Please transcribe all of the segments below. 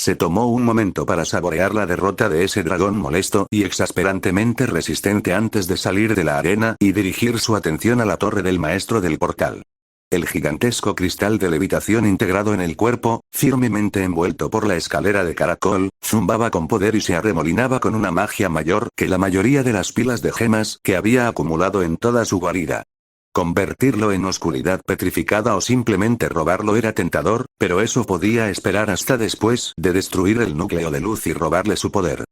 Se tomó un momento para saborear la derrota de ese dragón molesto y exasperantemente resistente antes de salir de la arena y dirigir su atención a la torre del maestro del portal. El gigantesco cristal de levitación integrado en el cuerpo, firmemente envuelto por la escalera de caracol, zumbaba con poder y se arremolinaba con una magia mayor que la mayoría de las pilas de gemas que había acumulado en toda su guarida. Convertirlo en oscuridad petrificada o simplemente robarlo era tentador, pero eso podía esperar hasta después de destruir el núcleo de luz y robarle su poder.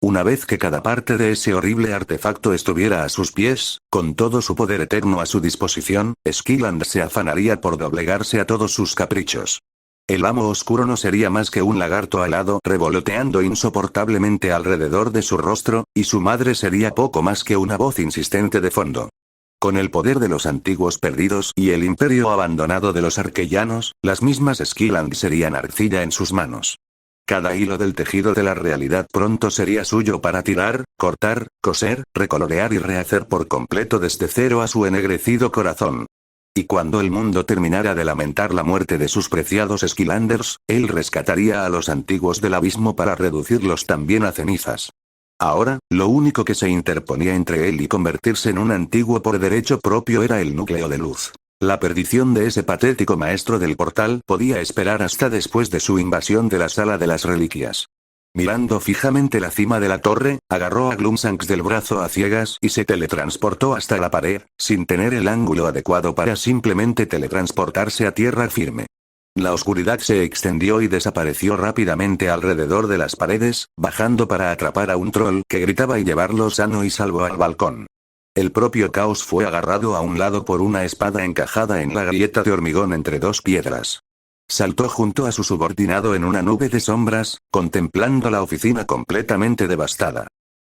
Una vez que cada parte de ese horrible artefacto estuviera a sus pies, con todo su poder eterno a su disposición, Skilland se afanaría por doblegarse a todos sus caprichos. El amo oscuro no sería más que un lagarto alado revoloteando insoportablemente alrededor de su rostro, y su madre sería poco más que una voz insistente de fondo. Con el poder de los antiguos perdidos y el imperio abandonado de los arquellanos, las mismas Skilland serían arcilla en sus manos. Cada hilo del tejido de la realidad pronto sería suyo para tirar, cortar, coser, recolorear y rehacer por completo desde cero a su ennegrecido corazón. Y cuando el mundo terminara de lamentar la muerte de sus preciados Skillanders, él rescataría a los antiguos del abismo para reducirlos también a cenizas. Ahora, lo único que se interponía entre él y convertirse en un antiguo por derecho propio era el núcleo de luz. La perdición de ese patético maestro del portal podía esperar hasta después de su invasión de la sala de las reliquias. Mirando fijamente la cima de la torre, agarró a Gloomshanks del brazo a ciegas y se teletransportó hasta la pared, sin tener el ángulo adecuado para simplemente teletransportarse a tierra firme. La oscuridad se extendió y desapareció rápidamente alrededor de las paredes, bajando para atrapar a un troll que gritaba y llevarlo sano y salvo al balcón. El propio caos fue agarrado a un lado por una espada encajada en la grieta de hormigón entre dos piedras. Saltó junto a su subordinado en una nube de sombras, contemplando la oficina completamente devastada.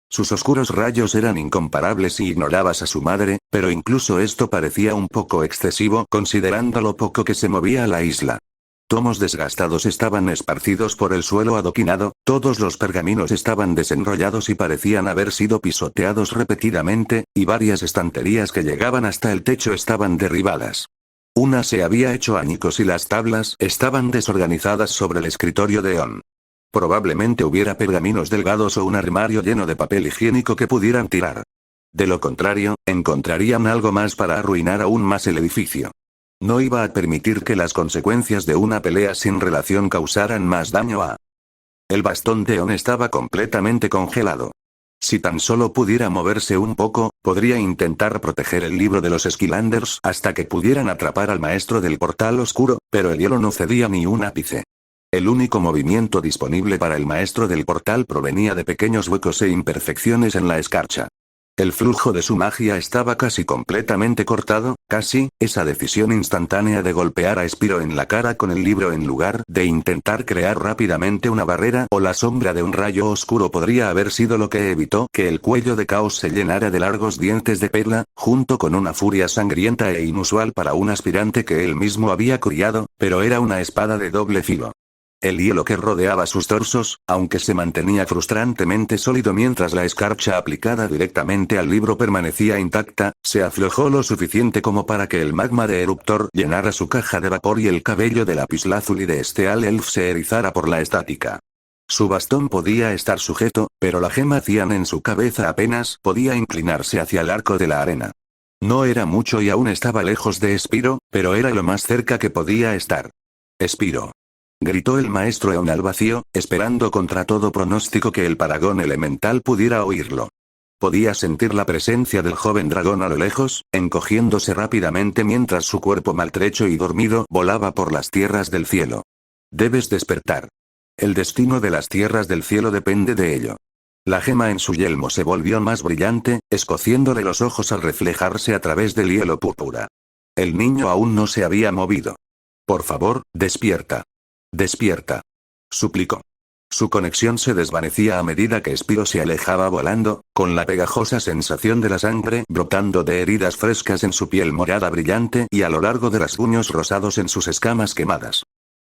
Sus oscuros rayos eran incomparables si ignorabas a su madre, pero incluso esto parecía un poco excesivo considerando lo poco que se movía la isla. Tomos desgastados estaban esparcidos por el suelo adoquinado, todos los pergaminos estaban desenrollados y parecían haber sido pisoteados repetidamente, y varias estanterías que llegaban hasta el techo estaban derribadas. Una se había hecho añicos y las tablas estaban desorganizadas sobre el escritorio de On. Probablemente hubiera pergaminos delgados o un armario lleno de papel higiénico que pudieran tirar. De lo contrario, encontrarían algo más para arruinar aún más el edificio. No iba a permitir que las consecuencias de una pelea sin relación causaran más daño a... El bastón de On estaba completamente congelado. Si tan solo pudiera moverse un poco, podría intentar proteger el libro de los Skillanders hasta que pudieran atrapar al maestro del portal oscuro, pero el hielo no cedía ni un ápice. El único movimiento disponible para el maestro del portal provenía de pequeños huecos e imperfecciones en la escarcha. El flujo de su magia estaba casi completamente cortado, esa decisión instantánea de golpear a Spyro en la cara con el libro en lugar de intentar crear rápidamente una barrera o la sombra de un rayo oscuro podría haber sido lo que evitó que el cuello de Caos se llenara de largos dientes de perla, junto con una furia sangrienta e inusual para un aspirante que él mismo había criado, pero era una espada de doble filo. El hielo que rodeaba sus torsos, aunque se mantenía frustrantemente sólido mientras la escarcha aplicada directamente al libro permanecía intacta, se aflojó lo suficiente como para que el magma de Eruptor llenara su caja de vapor y el cabello de lapislázuli de Steel Elf se erizara por la estática. Su bastón podía estar sujeto, pero la gema cian en su cabeza apenas podía inclinarse hacia el arco de la arena. No era mucho y aún estaba lejos de Spyro, pero era lo más cerca que podía estar. Spyro. Gritó el maestro Eon al vacío, esperando contra todo pronóstico que el paragón elemental pudiera oírlo. Podía sentir la presencia del joven dragón a lo lejos, encogiéndose rápidamente mientras su cuerpo maltrecho y dormido volaba por las tierras del cielo. Debes despertar. El destino de las tierras del cielo depende de ello. La gema en su yelmo se volvió más brillante, escociéndole los ojos al reflejarse a través del hielo púrpura. El niño aún no se había movido. Por favor, despierta. Despierta. Suplicó. Su conexión se desvanecía a medida que Spyro se alejaba volando, con la pegajosa sensación de la sangre brotando de heridas frescas en su piel morada brillante y a lo largo de rasguños rosados en sus escamas quemadas.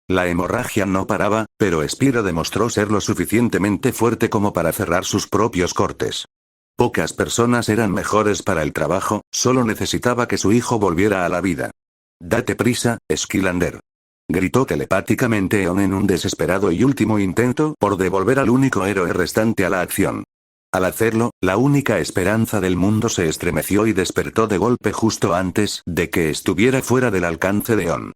La hemorragia no paraba, pero Spyro demostró ser lo suficientemente fuerte como para cerrar sus propios cortes. Pocas personas eran mejores para el trabajo, solo necesitaba que su hijo volviera a la vida. Date prisa, Skylander. Gritó telepáticamente Eon en un desesperado y último intento por devolver al único héroe restante a la acción. Al hacerlo, la única esperanza del mundo se estremeció y despertó de golpe justo antes de que estuviera fuera del alcance de Eon.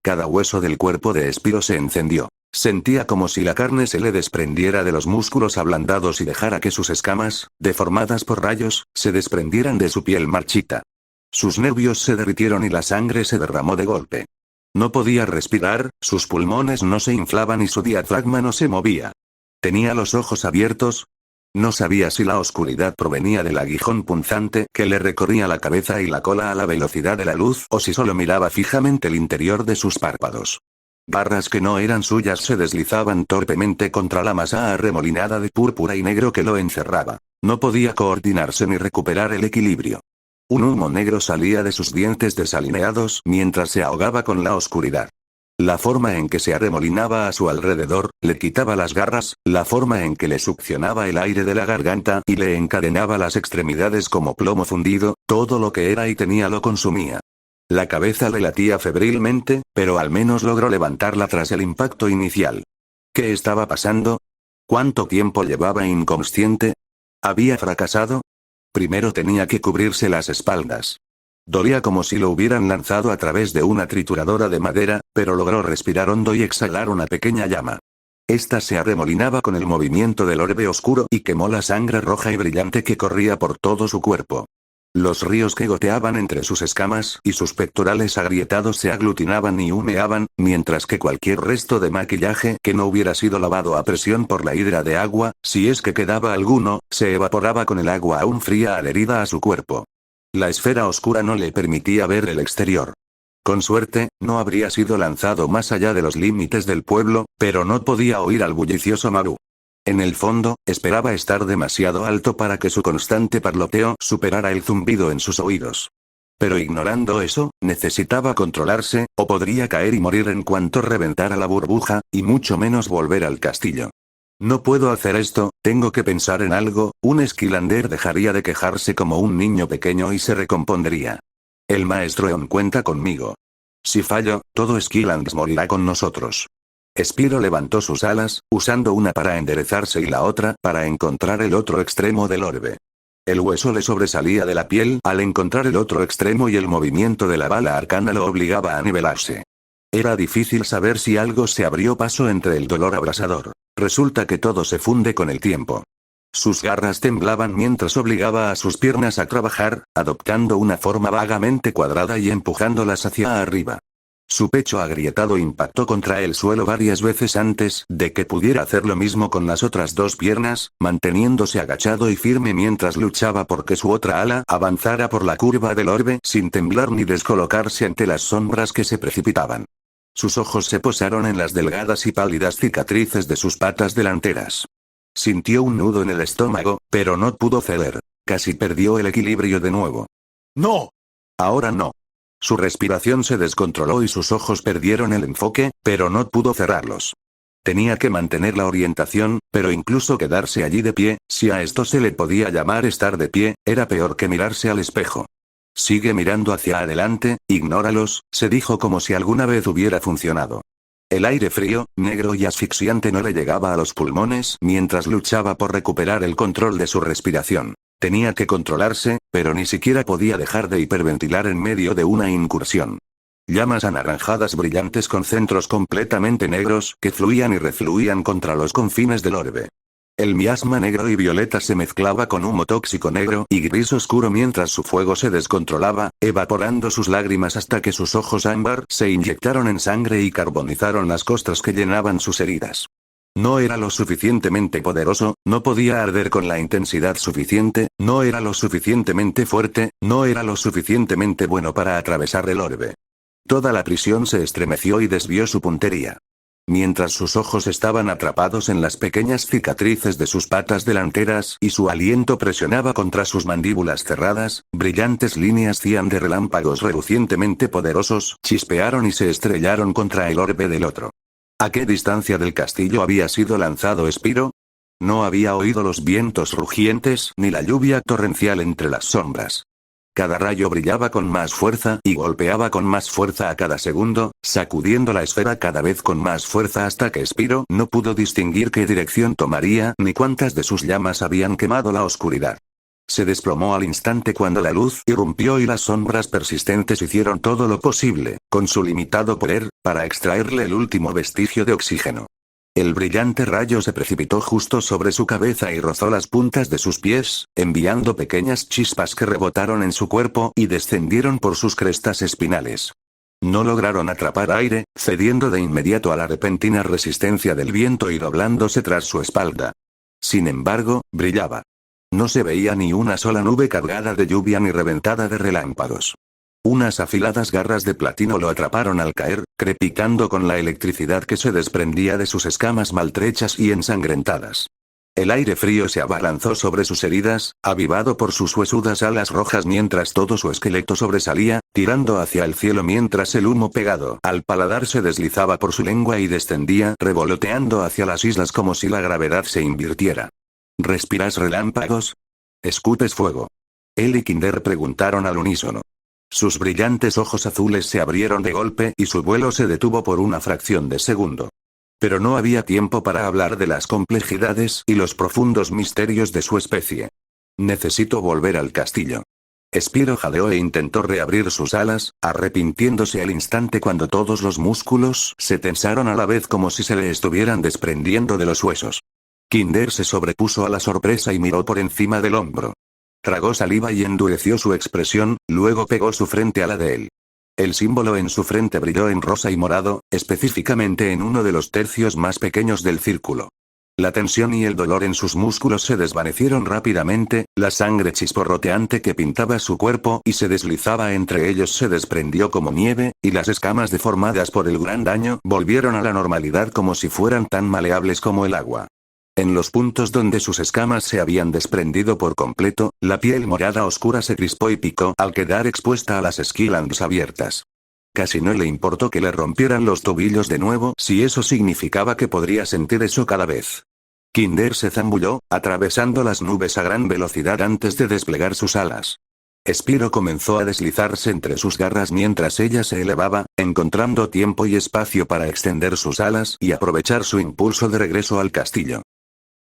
Cada hueso del cuerpo de Spyro se encendió. Sentía como si la carne se le desprendiera de los músculos ablandados y dejara que sus escamas, deformadas por rayos, se desprendieran de su piel marchita. Sus nervios se derritieron y la sangre se derramó de golpe. No podía respirar, sus pulmones no se inflaban y su diafragma no se movía. Tenía los ojos abiertos. No sabía si la oscuridad provenía del aguijón punzante que le recorría la cabeza y la cola a la velocidad de la luz o si solo miraba fijamente el interior de sus párpados. Barras que no eran suyas se deslizaban torpemente contra la masa arremolinada de púrpura y negro que lo encerraba. No podía coordinarse ni recuperar el equilibrio. Un humo negro salía de sus dientes desalineados mientras se ahogaba con la oscuridad. La forma en que se arremolinaba a su alrededor, le quitaba las garras, la forma en que le succionaba el aire de la garganta y le encadenaba las extremidades como plomo fundido, todo lo que era y tenía lo consumía. La cabeza le latía febrilmente, pero al menos logró levantarla tras el impacto inicial. ¿Qué estaba pasando? ¿Cuánto tiempo llevaba inconsciente? ¿Había fracasado? Primero tenía que cubrirse las espaldas. Dolía como si lo hubieran lanzado a través de una trituradora de madera, pero logró respirar hondo y exhalar una pequeña llama. Esta se arremolinaba con el movimiento del orbe oscuro y quemó la sangre roja y brillante que corría por todo su cuerpo. Los ríos que goteaban entre sus escamas y sus pectorales agrietados se aglutinaban y humeaban, mientras que cualquier resto de maquillaje que no hubiera sido lavado a presión por la hidra de agua, si es que quedaba alguno, se evaporaba con el agua aún fría adherida a su cuerpo. La esfera oscura no le permitía ver el exterior. Con suerte, no habría sido lanzado más allá de los límites del pueblo, pero no podía oír al bullicioso Maru. En el fondo, esperaba estar demasiado alto para que su constante parloteo superara el zumbido en sus oídos. Pero ignorando eso, necesitaba controlarse, o podría caer y morir en cuanto reventara la burbuja, y mucho menos volver al castillo. No puedo hacer esto, tengo que pensar en algo, un Skylander dejaría de quejarse como un niño pequeño y se recompondría. El maestro Eon cuenta conmigo. Si fallo, todo Skylanders morirá con nosotros. Spyro levantó sus alas, usando una para enderezarse y la otra para encontrar el otro extremo del orbe. El hueso le sobresalía de la piel al encontrar el otro extremo y el movimiento de la bala arcana lo obligaba a nivelarse. Era difícil saber si algo se abrió paso entre el dolor abrasador. Resulta que todo se funde con el tiempo. Sus garras temblaban mientras obligaba a sus piernas a trabajar, adoptando una forma vagamente cuadrada y empujándolas hacia arriba. Su pecho agrietado impactó contra el suelo varias veces antes de que pudiera hacer lo mismo con las otras dos piernas, manteniéndose agachado y firme mientras luchaba por que su otra ala avanzara por la curva del orbe sin temblar ni descolocarse ante las sombras que se precipitaban. Sus ojos se posaron en las delgadas y pálidas cicatrices de sus patas delanteras. Sintió un nudo en el estómago, pero no pudo ceder. Casi perdió el equilibrio de nuevo. ¡No! Ahora no. Su respiración se descontroló y sus ojos perdieron el enfoque, pero no pudo cerrarlos. Tenía que mantener la orientación, pero incluso quedarse allí de pie, si a esto se le podía llamar estar de pie, era peor que mirarse al espejo. Sigue mirando hacia adelante, ignóralos, se dijo como si alguna vez hubiera funcionado. El aire frío, negro y asfixiante no le llegaba a los pulmones mientras luchaba por recuperar el control de su respiración. Tenía que controlarse, pero ni siquiera podía dejar de hiperventilar en medio de una incursión. Llamas anaranjadas brillantes con centros completamente negros que fluían y refluían contra los confines del orbe. El miasma negro y violeta se mezclaba con humo tóxico negro y gris oscuro mientras su fuego se descontrolaba, evaporando sus lágrimas hasta que sus ojos ámbar se inyectaron en sangre y carbonizaron las costras que llenaban sus heridas. No era lo suficientemente poderoso, no podía arder con la intensidad suficiente, no era lo suficientemente fuerte, no era lo suficientemente bueno para atravesar el orbe. Toda la prisión se estremeció y desvió su puntería. Mientras sus ojos estaban atrapados en las pequeñas cicatrices de sus patas delanteras y su aliento presionaba contra sus mandíbulas cerradas, brillantes líneas cian de relámpagos relucientemente poderosos chispearon y se estrellaron contra el orbe del otro. ¿A qué distancia del castillo había sido lanzado Spyro? No había oído los vientos rugientes ni la lluvia torrencial entre las sombras. Cada rayo brillaba con más fuerza y golpeaba con más fuerza a cada segundo, sacudiendo la esfera cada vez con más fuerza hasta que Spyro no pudo distinguir qué dirección tomaría ni cuántas de sus llamas habían quemado la oscuridad. Se desplomó al instante cuando la luz irrumpió y las sombras persistentes hicieron todo lo posible, con su limitado poder, para extraerle el último vestigio de oxígeno. El brillante rayo se precipitó justo sobre su cabeza y rozó las puntas de sus pies, enviando pequeñas chispas que rebotaron en su cuerpo y descendieron por sus crestas espinales. No lograron atrapar aire, cediendo de inmediato a la repentina resistencia del viento y doblándose tras su espalda. Sin embargo, brillaba. No se veía ni una sola nube cargada de lluvia ni reventada de relámpagos. Unas afiladas garras de platino lo atraparon al caer, crepitando con la electricidad que se desprendía de sus escamas maltrechas y ensangrentadas. El aire frío se abalanzó sobre sus heridas, avivado por sus huesudas alas rojas mientras todo su esqueleto sobresalía, tirando hacia el cielo mientras el humo pegado al paladar se deslizaba por su lengua y descendía revoloteando hacia las islas como si la gravedad se invirtiera. ¿Respiras relámpagos? ¿Escupes fuego? Él y Kinder preguntaron al unísono. Sus brillantes ojos azules se abrieron de golpe y su vuelo se detuvo por una fracción de segundo. Pero no había tiempo para hablar de las complejidades y los profundos misterios de su especie. Necesito volver al castillo. Spyro jadeó e intentó reabrir sus alas, arrepintiéndose al instante cuando todos los músculos se tensaron a la vez como si se le estuvieran desprendiendo de los huesos. Kinder se sobrepuso a la sorpresa y miró por encima del hombro. Tragó saliva y endureció su expresión, luego pegó su frente a la de él. El símbolo en su frente brilló en rosa y morado, específicamente en uno de los tercios más pequeños del círculo. La tensión y el dolor en sus músculos se desvanecieron rápidamente, la sangre chisporroteante que pintaba su cuerpo y se deslizaba entre ellos se desprendió como nieve, y las escamas deformadas por el gran daño volvieron a la normalidad como si fueran tan maleables como el agua. En los puntos donde sus escamas se habían desprendido por completo, la piel morada oscura se crispó y picó al quedar expuesta a las Skylands abiertas. Casi no le importó que le rompieran los tobillos de nuevo si eso significaba que podría sentir eso cada vez. Kinder se zambulló, atravesando las nubes a gran velocidad antes de desplegar sus alas. Spyro comenzó a deslizarse entre sus garras mientras ella se elevaba, encontrando tiempo y espacio para extender sus alas y aprovechar su impulso de regreso al castillo.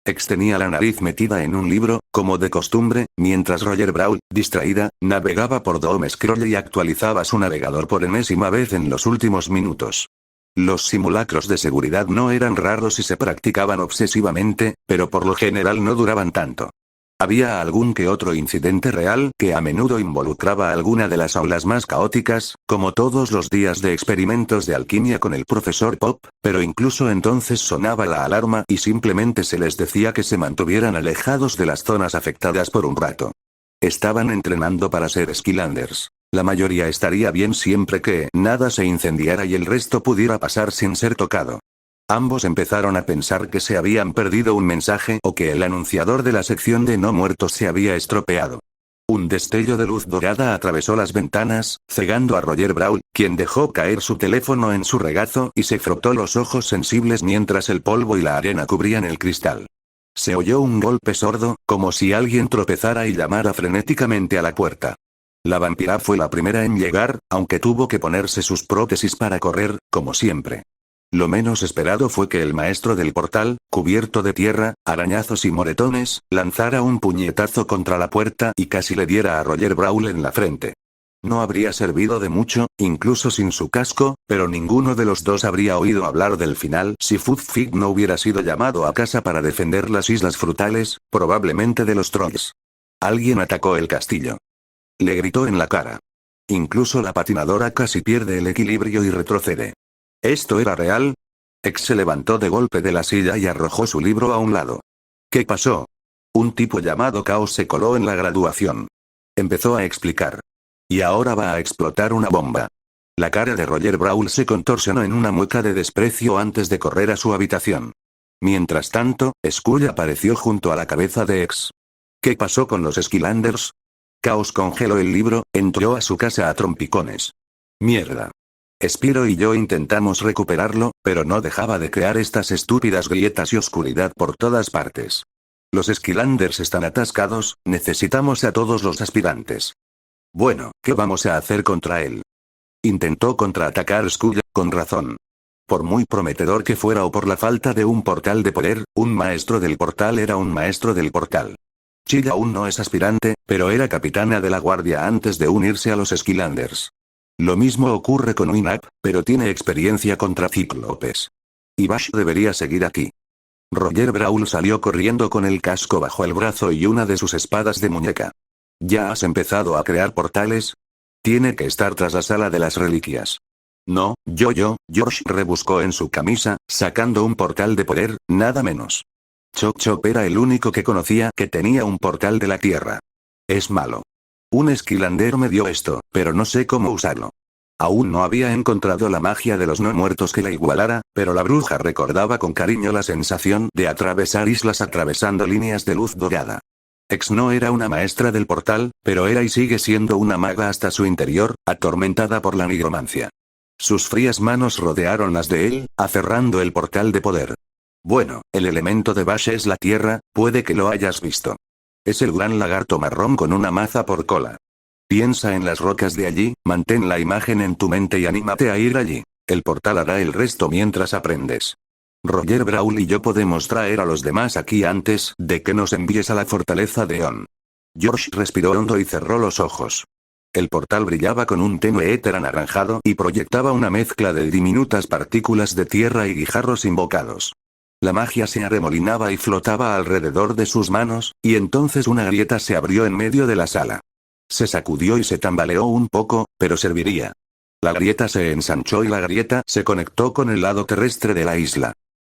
X tenía la nariz metida en un libro, como de costumbre, mientras Roger Brawl, distraída, navegaba por Doom Scroll y actualizaba su navegador por enésima vez en los últimos minutos. Los simulacros de seguridad no eran raros y se practicaban obsesivamente, pero por lo general no duraban tanto. Había algún que otro incidente real que a menudo involucraba alguna de las aulas más caóticas, como todos los días de experimentos de alquimia con el profesor Pop, pero incluso entonces sonaba la alarma y simplemente se les decía que se mantuvieran alejados de las zonas afectadas por un rato. Estaban entrenando para ser Skylanders. La mayoría estaría bien siempre que nada se incendiara y el resto pudiera pasar sin ser tocado. Ambos empezaron a pensar que se habían perdido un mensaje o que el anunciador de la sección de no muertos se había estropeado. Un destello de luz dorada atravesó las ventanas, cegando a Roger Brawl, quien dejó caer su teléfono en su regazo y se frotó los ojos sensibles mientras el polvo y la arena cubrían el cristal. Se oyó un golpe sordo, como si alguien tropezara y llamara frenéticamente a la puerta. La vampira fue la primera en llegar, aunque tuvo que ponerse sus prótesis para correr, como siempre. Lo menos esperado fue que el maestro del portal, cubierto de tierra, arañazos y moretones, lanzara un puñetazo contra la puerta y casi le diera a Roger Brawl en la frente. No habría servido de mucho, incluso sin su casco, pero ninguno de los dos habría oído hablar del final si Fuzfig no hubiera sido llamado a casa para defender las Islas Frutales, probablemente de los trolls. Alguien atacó el castillo. Le gritó en la cara. Incluso la patinadora casi pierde el equilibrio y retrocede. ¿Esto era real? X se levantó de golpe de la silla y arrojó su libro a un lado. ¿Qué pasó? Un tipo llamado Chaos se coló en la graduación. Empezó a explicar. Y ahora va a explotar una bomba. La cara de Roger Brawl se contorsionó en una mueca de desprecio antes de correr a su habitación. Mientras tanto, Skull apareció junto a la cabeza de X. ¿Qué pasó con los Skylanders? Chaos congeló el libro, entró a su casa a trompicones. Mierda. Spyro y yo intentamos recuperarlo, pero no dejaba de crear estas estúpidas grietas y oscuridad por todas partes. Los Skylanders están atascados, necesitamos a todos los aspirantes. Bueno, ¿qué vamos a hacer contra él? Intentó contraatacar Skull, con razón. Por muy prometedor que fuera o por la falta de un portal de poder, un maestro del portal era un maestro del portal. Chill aún no es aspirante, pero era capitana de la guardia antes de unirse a los Skylanders. Lo mismo ocurre con Winap, pero tiene experiencia contra Cíclopes. Y Bash debería seguir aquí. Roger Brawl salió corriendo con el casco bajo el brazo y una de sus espadas de muñeca. ¿Ya has empezado a crear portales? Tiene que estar tras la sala de las reliquias. No, George rebuscó en su camisa, sacando un portal de poder, nada menos. Chop Chop era el único que conocía que tenía un portal de la tierra. Es malo. Un Skylander me dio esto, pero no sé cómo usarlo. Aún no había encontrado la magia de los no muertos que la igualara, pero la bruja recordaba con cariño la sensación de atravesar islas atravesando líneas de luz dorada. X no era una maestra del portal, pero era y sigue siendo una maga hasta su interior, atormentada por la nigromancia. Sus frías manos rodearon las de él, aferrando el portal de poder. Bueno, el elemento de Bash es la tierra, puede que lo hayas visto. Es el gran lagarto marrón con una maza por cola. Piensa en las rocas de allí, mantén la imagen en tu mente y anímate a ir allí. El portal hará el resto mientras aprendes. Roger Brawl y yo podemos traer a los demás aquí antes de que nos envíes a la fortaleza de On. George respiró hondo y cerró los ojos. El portal brillaba con un tenue éter anaranjado y proyectaba una mezcla de diminutas partículas de tierra y guijarros invocados. La magia se arremolinaba y flotaba alrededor de sus manos, y entonces una grieta se abrió en medio de la sala. Se sacudió y se tambaleó un poco, pero serviría. La grieta se ensanchó y la grieta se conectó con el lado terrestre de la isla.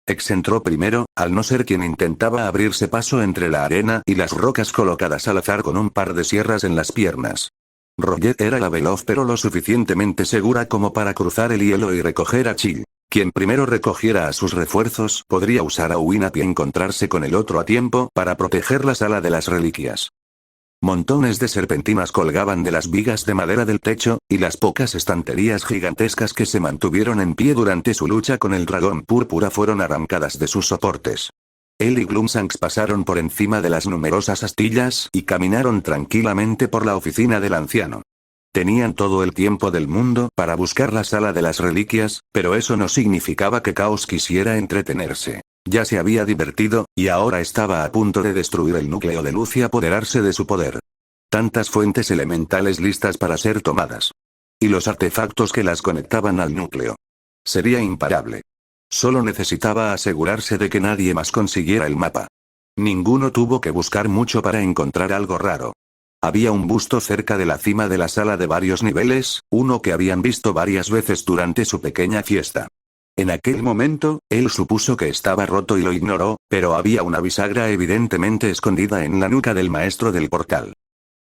X entró primero, al no ser quien intentaba abrirse paso entre la arena y las rocas colocadas al azar con un par de sierras en las piernas. Roger era la veloz pero lo suficientemente segura como para cruzar el hielo y recoger a Chill. Quien primero recogiera a sus refuerzos podría usar a Winap y encontrarse con el otro a tiempo para proteger la sala de las reliquias. Montones de serpentinas colgaban de las vigas de madera del techo, y las pocas estanterías gigantescas que se mantuvieron en pie durante su lucha con el dragón púrpura fueron arrancadas de sus soportes. Él y Gloomshanks pasaron por encima de las numerosas astillas y caminaron tranquilamente por la oficina del anciano. Tenían todo el tiempo del mundo para buscar la sala de las reliquias, pero eso no significaba que Chaos quisiera entretenerse. Ya se había divertido, y ahora estaba a punto de destruir el núcleo de luz y apoderarse de su poder. Tantas fuentes elementales listas para ser tomadas. Y los artefactos que las conectaban al núcleo. Sería imparable. Solo necesitaba asegurarse de que nadie más consiguiera el mapa. Ninguno tuvo que buscar mucho para encontrar algo raro. Había un busto cerca de la cima de la sala de varios niveles, uno que habían visto varias veces durante su pequeña fiesta. En aquel momento, él supuso que estaba roto y lo ignoró, pero había una bisagra evidentemente escondida en la nuca del maestro del portal.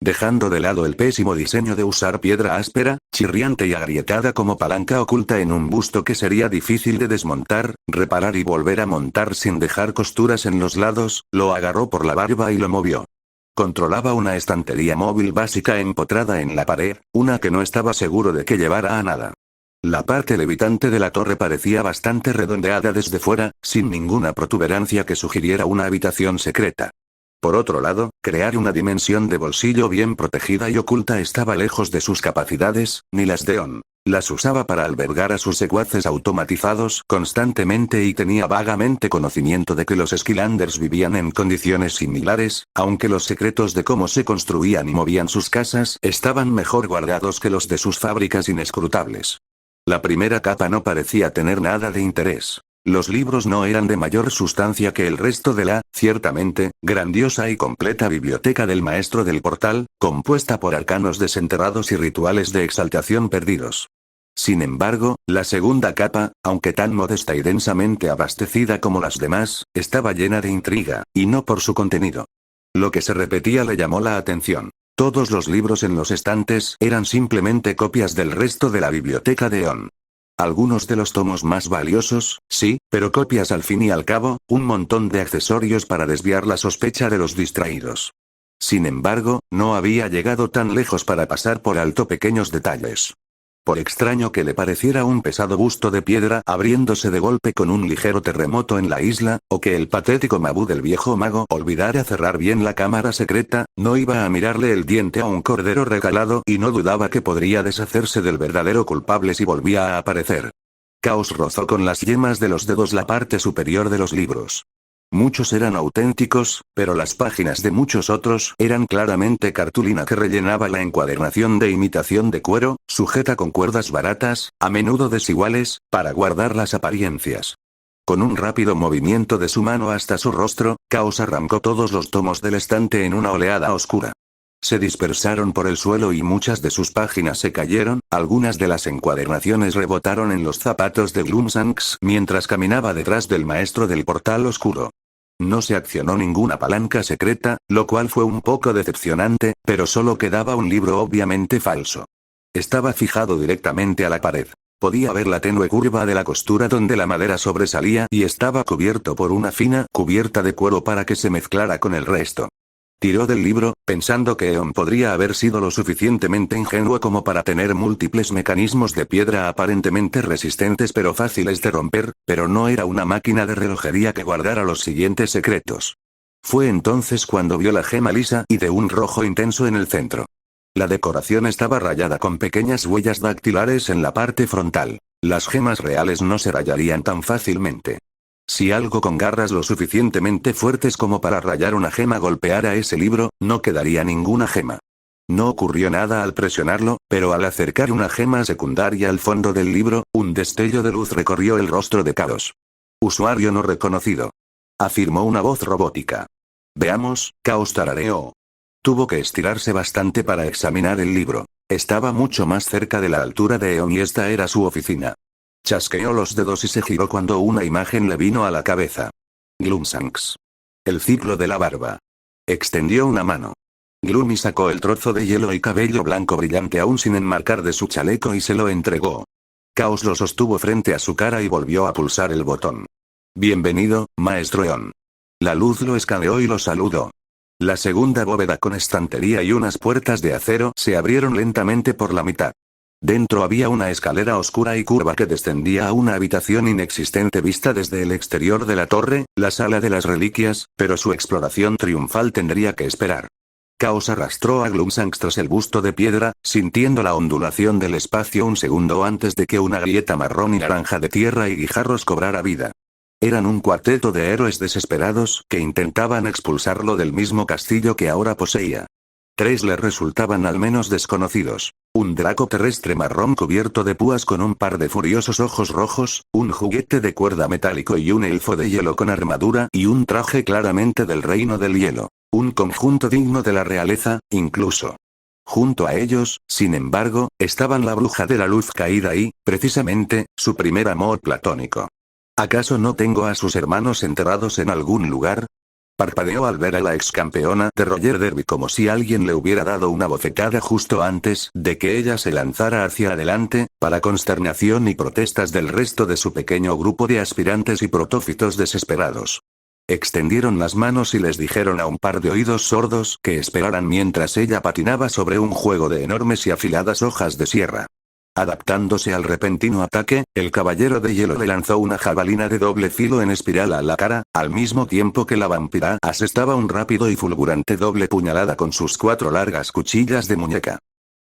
Dejando de lado el pésimo diseño de usar piedra áspera, chirriante y agrietada como palanca oculta en un busto que sería difícil de desmontar, reparar y volver a montar sin dejar costuras en los lados, lo agarró por la barba y lo movió. Controlaba una estantería móvil básica empotrada en la pared, una que no estaba seguro de que llevara a nada. La parte levitante de la torre parecía bastante redondeada desde fuera, sin ninguna protuberancia que sugiriera una habitación secreta. Por otro lado, crear una dimensión de bolsillo bien protegida y oculta estaba lejos de sus capacidades, ni las de On. Las usaba para albergar a sus secuaces automatizados constantemente y tenía vagamente conocimiento de que los Skylanders vivían en condiciones similares, aunque los secretos de cómo se construían y movían sus casas estaban mejor guardados que los de sus fábricas inescrutables. La primera capa no parecía tener nada de interés. Los libros no eran de mayor sustancia que el resto de la, ciertamente, grandiosa y completa biblioteca del maestro del portal, compuesta por arcanos desenterrados y rituales de exaltación perdidos. Sin embargo, la segunda capa, aunque tan modesta y densamente abastecida como las demás, estaba llena de intriga, y no por su contenido. Lo que se repetía le llamó la atención. Todos los libros en los estantes eran simplemente copias del resto de la biblioteca de On. Algunos de los tomos más valiosos, sí, pero copias al fin y al cabo, un montón de accesorios para desviar la sospecha de los distraídos. Sin embargo, no había llegado tan lejos para pasar por alto pequeños detalles. Por extraño que le pareciera un pesado busto de piedra abriéndose de golpe con un ligero terremoto en la isla, o que el patético Mabú del viejo mago olvidara cerrar bien la cámara secreta, no iba a mirarle el diente a un cordero regalado y no dudaba que podría deshacerse del verdadero culpable si volvía a aparecer. Caos rozó con las yemas de los dedos la parte superior de los libros. Muchos eran auténticos, pero las páginas de muchos otros eran claramente cartulina que rellenaba la encuadernación de imitación de cuero, sujeta con cuerdas baratas, a menudo desiguales, para guardar las apariencias. Con un rápido movimiento de su mano hasta su rostro, Caos arrancó todos los tomos del estante en una oleada oscura. Se dispersaron por el suelo y muchas de sus páginas se cayeron, algunas de las encuadernaciones rebotaron en los zapatos de Gloomshanks mientras caminaba detrás del maestro del portal oscuro. No se accionó ninguna palanca secreta, lo cual fue un poco decepcionante, pero solo quedaba un libro obviamente falso. Estaba fijado directamente a la pared. Podía ver la tenue curva de la costura donde la madera sobresalía y estaba cubierto por una fina cubierta de cuero para que se mezclara con el resto. Tiró del libro, pensando que Eon podría haber sido lo suficientemente ingenuo como para tener múltiples mecanismos de piedra aparentemente resistentes pero fáciles de romper, pero no era una máquina de relojería que guardara los siguientes secretos. Fue entonces cuando vio la gema lisa y de un rojo intenso en el centro. La decoración estaba rayada con pequeñas huellas dactilares en la parte frontal. Las gemas reales no se rayarían tan fácilmente. Si algo con garras lo suficientemente fuertes como para rayar una gema golpeara ese libro, no quedaría ninguna gema. No ocurrió nada al presionarlo, pero al acercar una gema secundaria al fondo del libro, un destello de luz recorrió el rostro de Caos. Usuario no reconocido. Afirmó una voz robótica. Veamos, Caos tarareó. Tuvo que estirarse bastante para examinar el libro. Estaba mucho más cerca de la altura de Eon y esta era su oficina. Chasqueó los dedos y se giró cuando una imagen le vino a la cabeza. Gloomshanks. El ciclo de la barba. Extendió una mano. Gloomy sacó el trozo de hielo y cabello blanco brillante aún sin enmarcar de su chaleco y se lo entregó. Caos lo sostuvo frente a su cara y volvió a pulsar el botón. Bienvenido, maestro Eon. La luz lo escaneó y lo saludó. La segunda bóveda con estantería y unas puertas de acero se abrieron lentamente por la mitad. Dentro había una escalera oscura y curva que descendía a una habitación inexistente vista desde el exterior de la torre, la sala de las reliquias, pero su exploración triunfal tendría que esperar. Caos arrastró a Gloomshanks tras el busto de piedra, sintiendo la ondulación del espacio un segundo antes de que una grieta marrón y naranja de tierra y guijarros cobrara vida. Eran un cuarteto de héroes desesperados que intentaban expulsarlo del mismo castillo que ahora poseía. Tres le resultaban al menos desconocidos. Un draco terrestre marrón cubierto de púas con un par de furiosos ojos rojos, un juguete de cuerda metálico y un elfo de hielo con armadura y un traje claramente del reino del hielo. Un conjunto digno de la realeza, incluso. Junto a ellos, sin embargo, estaban la bruja de la luz caída y, precisamente, su primer amor platónico. ¿Acaso no tengo a sus hermanos enterrados en algún lugar? Parpadeó al ver a la ex campeona de Roller Derby como si alguien le hubiera dado una bofetada justo antes de que ella se lanzara hacia adelante, para consternación y protestas del resto de su pequeño grupo de aspirantes y protófitos desesperados. Extendieron las manos y les dijeron a un par de oídos sordos que esperaran mientras ella patinaba sobre un juego de enormes y afiladas hojas de sierra. Adaptándose al repentino ataque, el caballero de hielo le lanzó una jabalina de doble filo en espiral a la cara, al mismo tiempo que la vampira asestaba un rápido y fulgurante doble puñalada con sus 4 largas cuchillas de muñeca.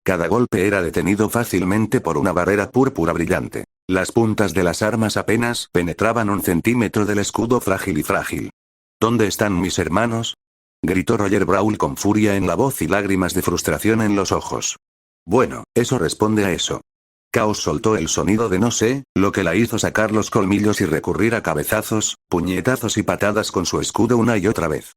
Cada golpe era detenido fácilmente por una barrera púrpura brillante. Las puntas de las armas apenas penetraban 1 centímetro del escudo frágil y frágil. ¿Dónde están mis hermanos?, gritó Roger Brawl con furia en la voz y lágrimas de frustración en los ojos. Bueno, eso responde a eso. Caos soltó el sonido de no sé, lo que la hizo sacar los colmillos y recurrir a cabezazos, puñetazos y patadas con su escudo una y otra vez.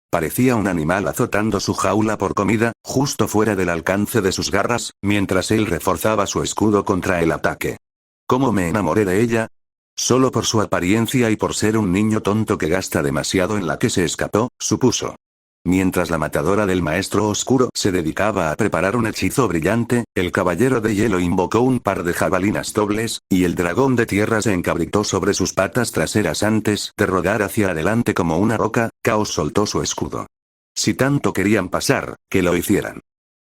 Parecía un animal azotando su jaula por comida, justo fuera del alcance de sus garras, mientras él reforzaba su escudo contra el ataque. ¿Cómo me enamoré de ella? Solo por su apariencia y por ser un niño tonto que gasta demasiado en la que se escapó, supuso. Mientras la matadora del maestro oscuro se dedicaba a preparar un hechizo brillante, el caballero de hielo invocó un par de jabalinas dobles, y el dragón de tierra se encabritó sobre sus patas traseras antes de rodar hacia adelante como una roca. Caos soltó su escudo. Si tanto querían pasar, que lo hicieran.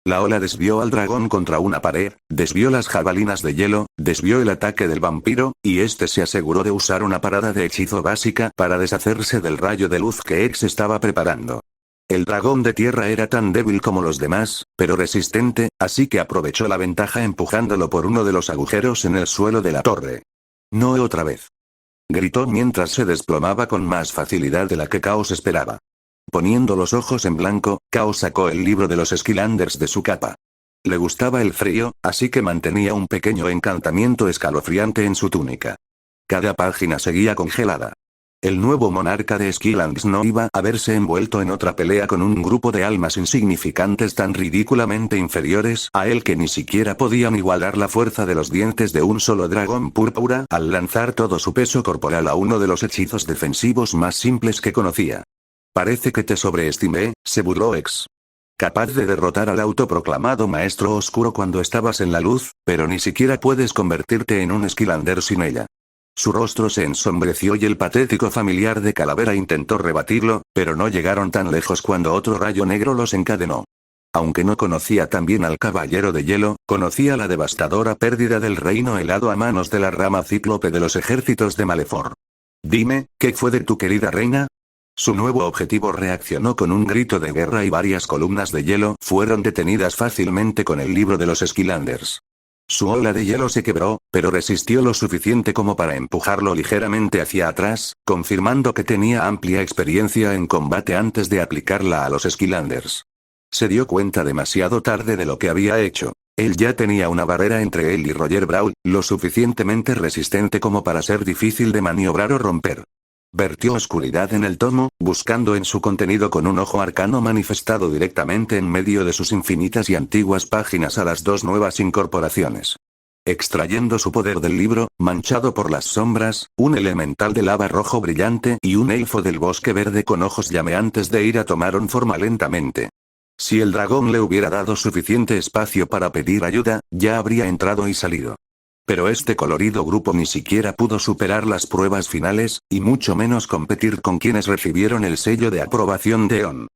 La ola desvió al dragón contra una pared, desvió las jabalinas de hielo, desvió el ataque del vampiro, y este se aseguró de usar una parada de hechizo básica para deshacerse del rayo de luz que X estaba preparando. El dragón de tierra era tan débil como los demás, pero resistente, así que aprovechó la ventaja empujándolo por uno de los agujeros en el suelo de la torre. No otra vez. Gritó mientras se desplomaba con más facilidad de la que Chaos esperaba. Poniendo los ojos en blanco, Chaos sacó el libro de los Skylanders de su capa. Le gustaba el frío, así que mantenía un pequeño encantamiento escalofriante en su túnica. Cada página seguía congelada. El nuevo monarca de Skylands no iba a verse envuelto en otra pelea con un grupo de almas insignificantes tan ridículamente inferiores a él que ni siquiera podían igualar la fuerza de los dientes de un solo dragón púrpura al lanzar todo su peso corporal a uno de los hechizos defensivos más simples que conocía. Parece que te sobreestimé, se burló X. Capaz de derrotar al autoproclamado maestro oscuro cuando estabas en la luz, pero ni siquiera puedes convertirte en un Skylander sin ella. Su rostro se ensombreció y el patético familiar de Calavera intentó rebatirlo, pero no llegaron tan lejos cuando otro rayo negro los encadenó. Aunque no conocía tan bien al Caballero de Hielo, conocía la devastadora pérdida del reino helado a manos de la rama cíclope de los ejércitos de Malefor. Dime, ¿qué fue de tu querida reina? Su nuevo objetivo reaccionó con un grito de guerra y varias columnas de hielo fueron detenidas fácilmente con el libro de los Skylanders. Su ola de hielo se quebró, pero resistió lo suficiente como para empujarlo ligeramente hacia atrás, confirmando que tenía amplia experiencia en combate antes de aplicarla a los Skylanders. Se dio cuenta demasiado tarde de lo que había hecho. Él ya tenía una barrera entre él y Roger Brawl, lo suficientemente resistente como para ser difícil de maniobrar o romper. Vertió oscuridad en el tomo, buscando en su contenido con un ojo arcano manifestado directamente en medio de sus infinitas y antiguas páginas a las dos nuevas incorporaciones. Extrayendo su poder del libro, manchado por las sombras, un elemental de lava rojo brillante y un elfo del bosque verde con ojos llameantes de ira tomaron forma lentamente. Si el dragón le hubiera dado suficiente espacio para pedir ayuda, ya habría entrado y salido. Pero este colorido grupo ni siquiera pudo superar las pruebas finales, y mucho menos competir con quienes recibieron el sello de aprobación de On.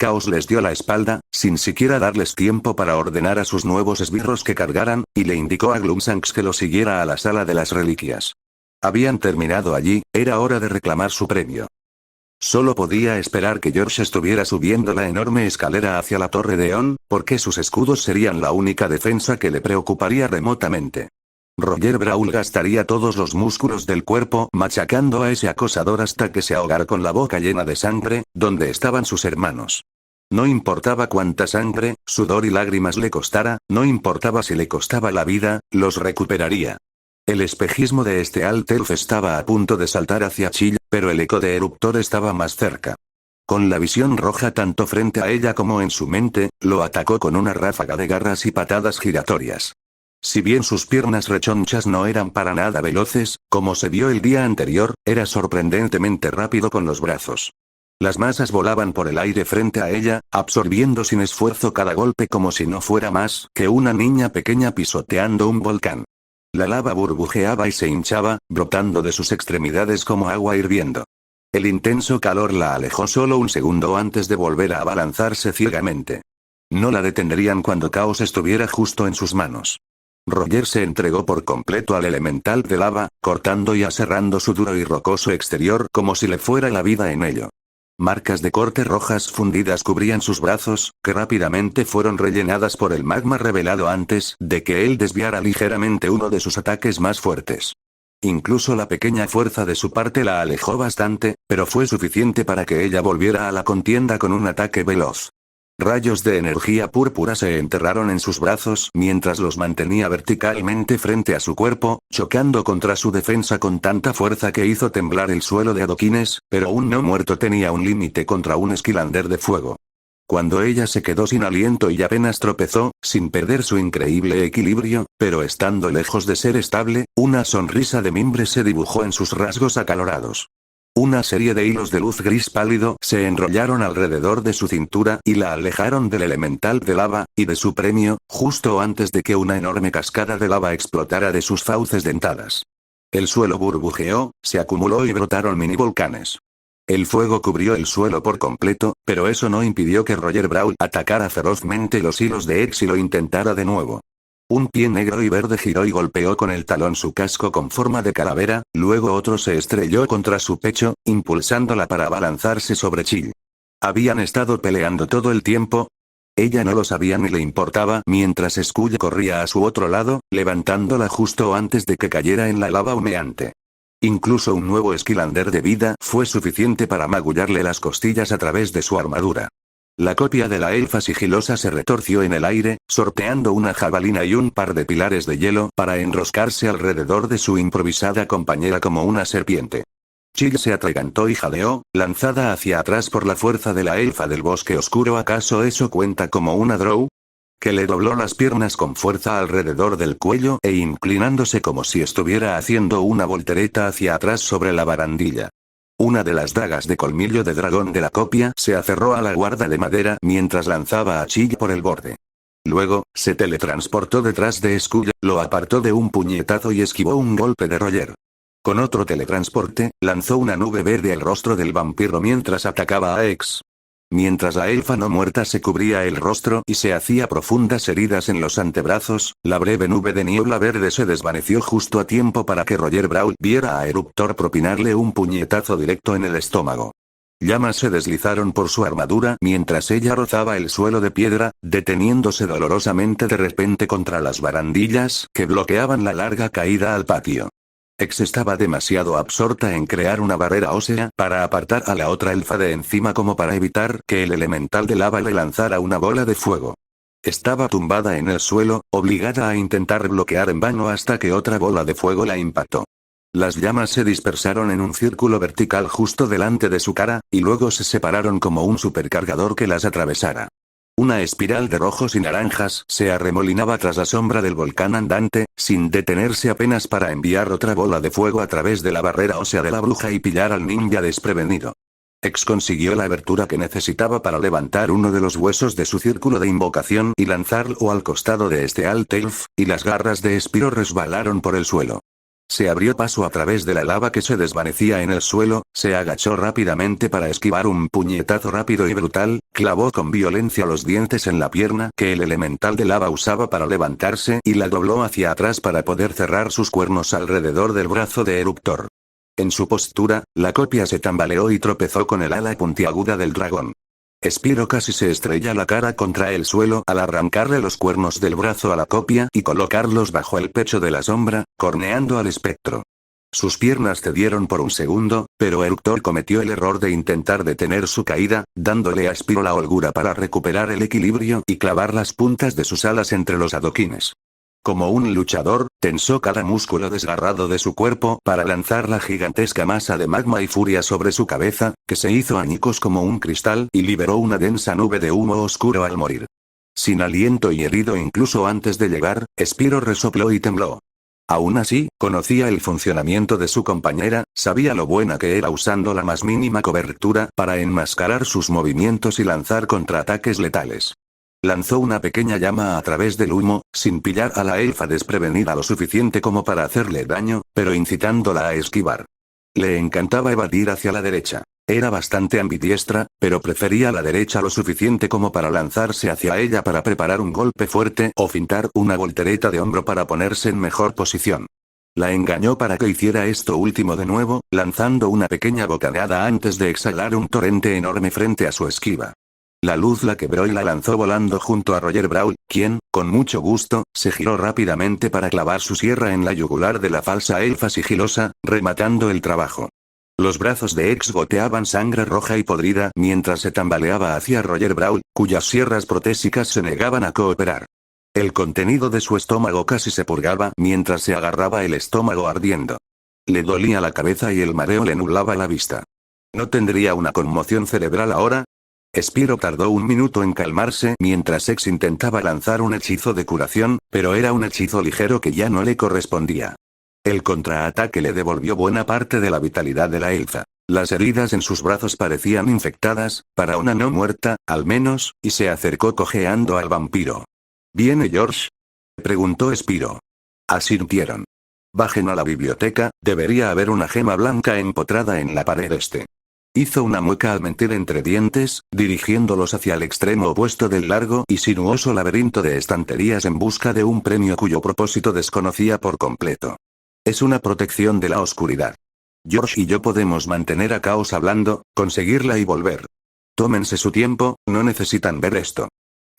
Chaos les dio la espalda, sin siquiera darles tiempo para ordenar a sus nuevos esbirros que cargaran, y le indicó a Gloomshanks que lo siguiera a la sala de las reliquias. Habían terminado allí, era hora de reclamar su premio. Solo podía esperar que George estuviera subiendo la enorme escalera hacia la torre de On, porque sus escudos serían la única defensa que le preocuparía remotamente. Roger Brawl gastaría todos los músculos del cuerpo machacando a ese acosador hasta que se ahogara con la boca llena de sangre, donde estaban sus hermanos. No importaba cuánta sangre, sudor y lágrimas le costara, no importaba si le costaba la vida, los recuperaría. El espejismo de este Alt Elf estaba a punto de saltar hacia Chill, pero el eco de Eruptor estaba más cerca. Con la visión roja tanto frente a ella como en su mente, lo atacó con una ráfaga de garras y patadas giratorias. Si bien sus piernas rechonchas no eran para nada veloces, como se vio el día anterior, era sorprendentemente rápido con los brazos. Las masas volaban por el aire frente a ella, absorbiendo sin esfuerzo cada golpe como si no fuera más que una niña pequeña pisoteando un volcán. La lava burbujeaba y se hinchaba, brotando de sus extremidades como agua hirviendo. El intenso calor la alejó solo un segundo antes de volver a abalanzarse ciegamente. No la detendrían cuando Chaos estuviera justo en sus manos. Roger se entregó por completo al elemental de lava, cortando y aserrando su duro y rocoso exterior como si le fuera la vida en ello. Marcas de corte rojas fundidas cubrían sus brazos, que rápidamente fueron rellenadas por el magma revelado antes de que él desviara ligeramente uno de sus ataques más fuertes. Incluso la pequeña fuerza de su parte la alejó bastante, pero fue suficiente para que ella volviera a la contienda con un ataque veloz. Rayos de energía púrpura se enterraron en sus brazos mientras los mantenía verticalmente frente a su cuerpo, chocando contra su defensa con tanta fuerza que hizo temblar el suelo de adoquines, pero un no muerto tenía un límite contra un Skylander de fuego. Cuando ella se quedó sin aliento y apenas tropezó, sin perder su increíble equilibrio, pero estando lejos de ser estable, una sonrisa de mimbre se dibujó en sus rasgos acalorados. Una serie de hilos de luz gris pálido se enrollaron alrededor de su cintura y la alejaron del elemental de lava, y de su premio, justo antes de que una enorme cascada de lava explotara de sus fauces dentadas. El suelo burbujeó, se acumuló y brotaron mini volcanes. El fuego cubrió el suelo por completo, pero eso no impidió que Roger Brawl atacara ferozmente los hilos de X y lo intentara de nuevo. Un pie negro y verde giró y golpeó con el talón su casco con forma de calavera, luego otro se estrelló contra su pecho, impulsándola para abalanzarse sobre Chill. ¿Habían estado peleando todo el tiempo? Ella no lo sabía ni le importaba mientras Skull corría a su otro lado, levantándola justo antes de que cayera en la lava humeante. Incluso un nuevo esquilander de vida fue suficiente para magullarle las costillas a través de su armadura. La copia de la elfa sigilosa se retorció en el aire, sorteando una jabalina y un par de pilares de hielo para enroscarse alrededor de su improvisada compañera como una serpiente. Chill se atragantó y jadeó, lanzada hacia atrás por la fuerza de la elfa del bosque oscuro. ¿Acaso eso cuenta como una drow? Que le dobló las piernas con fuerza alrededor del cuello e inclinándose como si estuviera haciendo una voltereta hacia atrás sobre la barandilla. Una de las dagas de colmillo de dragón de la copia se aferró a la guarda de madera mientras lanzaba a Chill por el borde. Luego, se teletransportó detrás de Skull, lo apartó de un puñetazo y esquivó un golpe de Roger. Con otro teletransporte, lanzó una nube verde al rostro del vampiro mientras atacaba a X. Mientras la elfa no muerta se cubría el rostro y se hacía profundas heridas en los antebrazos, la breve nube de niebla verde se desvaneció justo a tiempo para que Roger Brawl viera a Eruptor propinarle un puñetazo directo en el estómago. Llamas se deslizaron por su armadura mientras ella rozaba el suelo de piedra, deteniéndose dolorosamente de repente contra las barandillas que bloqueaban la larga caída al patio. X estaba demasiado absorta en crear una barrera ósea para apartar a la otra elfa de encima como para evitar que el elemental de lava le lanzara una bola de fuego. Estaba tumbada en el suelo, obligada a intentar bloquear en vano hasta que otra bola de fuego la impactó. Las llamas se dispersaron en un círculo vertical justo delante de su cara, y luego se separaron como un supercargador que las atravesara. Una espiral de rojos y naranjas se arremolinaba tras la sombra del volcán andante, sin detenerse apenas para enviar otra bola de fuego a través de la barrera ósea de la bruja y pillar al ninja desprevenido. X consiguió la abertura que necesitaba para levantar uno de los huesos de su círculo de invocación y lanzarlo al costado de este Alt Elf, y las garras de Spiro resbalaron por el suelo. Se abrió paso a través de la lava que se desvanecía en el suelo, se agachó rápidamente para esquivar un puñetazo rápido y brutal, clavó con violencia los dientes en la pierna que el elemental de lava usaba para levantarse y la dobló hacia atrás para poder cerrar sus cuernos alrededor del brazo de Eruptor. En su postura, la copia se tambaleó y tropezó con el ala puntiaguda del dragón. Spiro casi se estrella la cara contra el suelo al arrancarle los cuernos del brazo a la copia y colocarlos bajo el pecho de la sombra, corneando al espectro. Sus piernas cedieron por un segundo, pero Eruptor cometió el error de intentar detener su caída, dándole a Spiro la holgura para recuperar el equilibrio y clavar las puntas de sus alas entre los adoquines. Como un luchador, tensó cada músculo desgarrado de su cuerpo para lanzar la gigantesca masa de magma y furia sobre su cabeza, que se hizo añicos como un cristal y liberó una densa nube de humo oscuro al morir. Sin aliento y herido incluso antes de llegar, Spiro resopló y tembló. Aún así, conocía el funcionamiento de su compañera, sabía lo buena que era usando la más mínima cobertura para enmascarar sus movimientos y lanzar contraataques letales. Lanzó una pequeña llama a través del humo, sin pillar a la elfa desprevenida lo suficiente como para hacerle daño, pero incitándola a esquivar. Le encantaba evadir hacia la derecha. Era bastante ambidiestra, pero prefería la derecha lo suficiente como para lanzarse hacia ella para preparar un golpe fuerte o fintar una voltereta de hombro para ponerse en mejor posición. La engañó para que hiciera esto último de nuevo, lanzando una pequeña bocanada antes de exhalar un torrente enorme frente a su esquiva. La luz la quebró y la lanzó volando junto a Roger Brawl, quien, con mucho gusto, se giró rápidamente para clavar su sierra en la yugular de la falsa elfa sigilosa, rematando el trabajo. Los brazos de X goteaban sangre roja y podrida mientras se tambaleaba hacia Roger Brawl, cuyas sierras protésicas se negaban a cooperar. El contenido de su estómago casi se purgaba mientras se agarraba el estómago ardiendo. Le dolía la cabeza y el mareo le nublaba la vista. ¿No tendría una conmoción cerebral ahora? Spiro tardó un minuto en calmarse mientras X intentaba lanzar un hechizo de curación, pero era un hechizo ligero que ya no le correspondía. El contraataque le devolvió buena parte de la vitalidad de la elfa. Las heridas en sus brazos parecían infectadas, para una no muerta, al menos, y se acercó cojeando al vampiro. ¿Viene George?, preguntó Spiro. Asintieron. Bajen a la biblioteca, debería haber una gema blanca empotrada en la pared este. Hizo una mueca al mentir entre dientes, dirigiéndolos hacia el extremo opuesto del largo y sinuoso laberinto de estanterías en busca de un premio cuyo propósito desconocía por completo. Es una protección de la oscuridad. George y yo podemos mantener a Caos hablando, conseguirla y volver. Tómense su tiempo, no necesitan ver esto.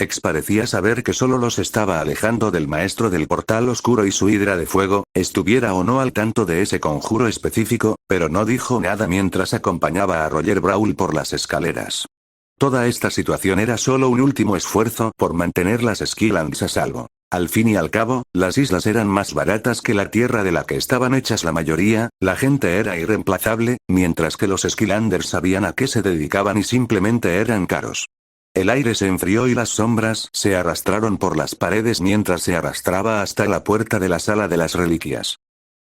X parecía saber que solo los estaba alejando del maestro del portal oscuro y su hidra de fuego, estuviera o no al tanto de ese conjuro específico, pero no dijo nada mientras acompañaba a Roger Brawl por las escaleras. Toda esta situación era solo un último esfuerzo por mantener las Skylands a salvo. Al fin y al cabo, las islas eran más baratas que la tierra de la que estaban hechas la mayoría, la gente era irreemplazable, mientras que los Skylanders sabían a qué se dedicaban y simplemente eran caros. El aire se enfrió y las sombras se arrastraron por las paredes mientras se arrastraba hasta la puerta de la sala de las reliquias.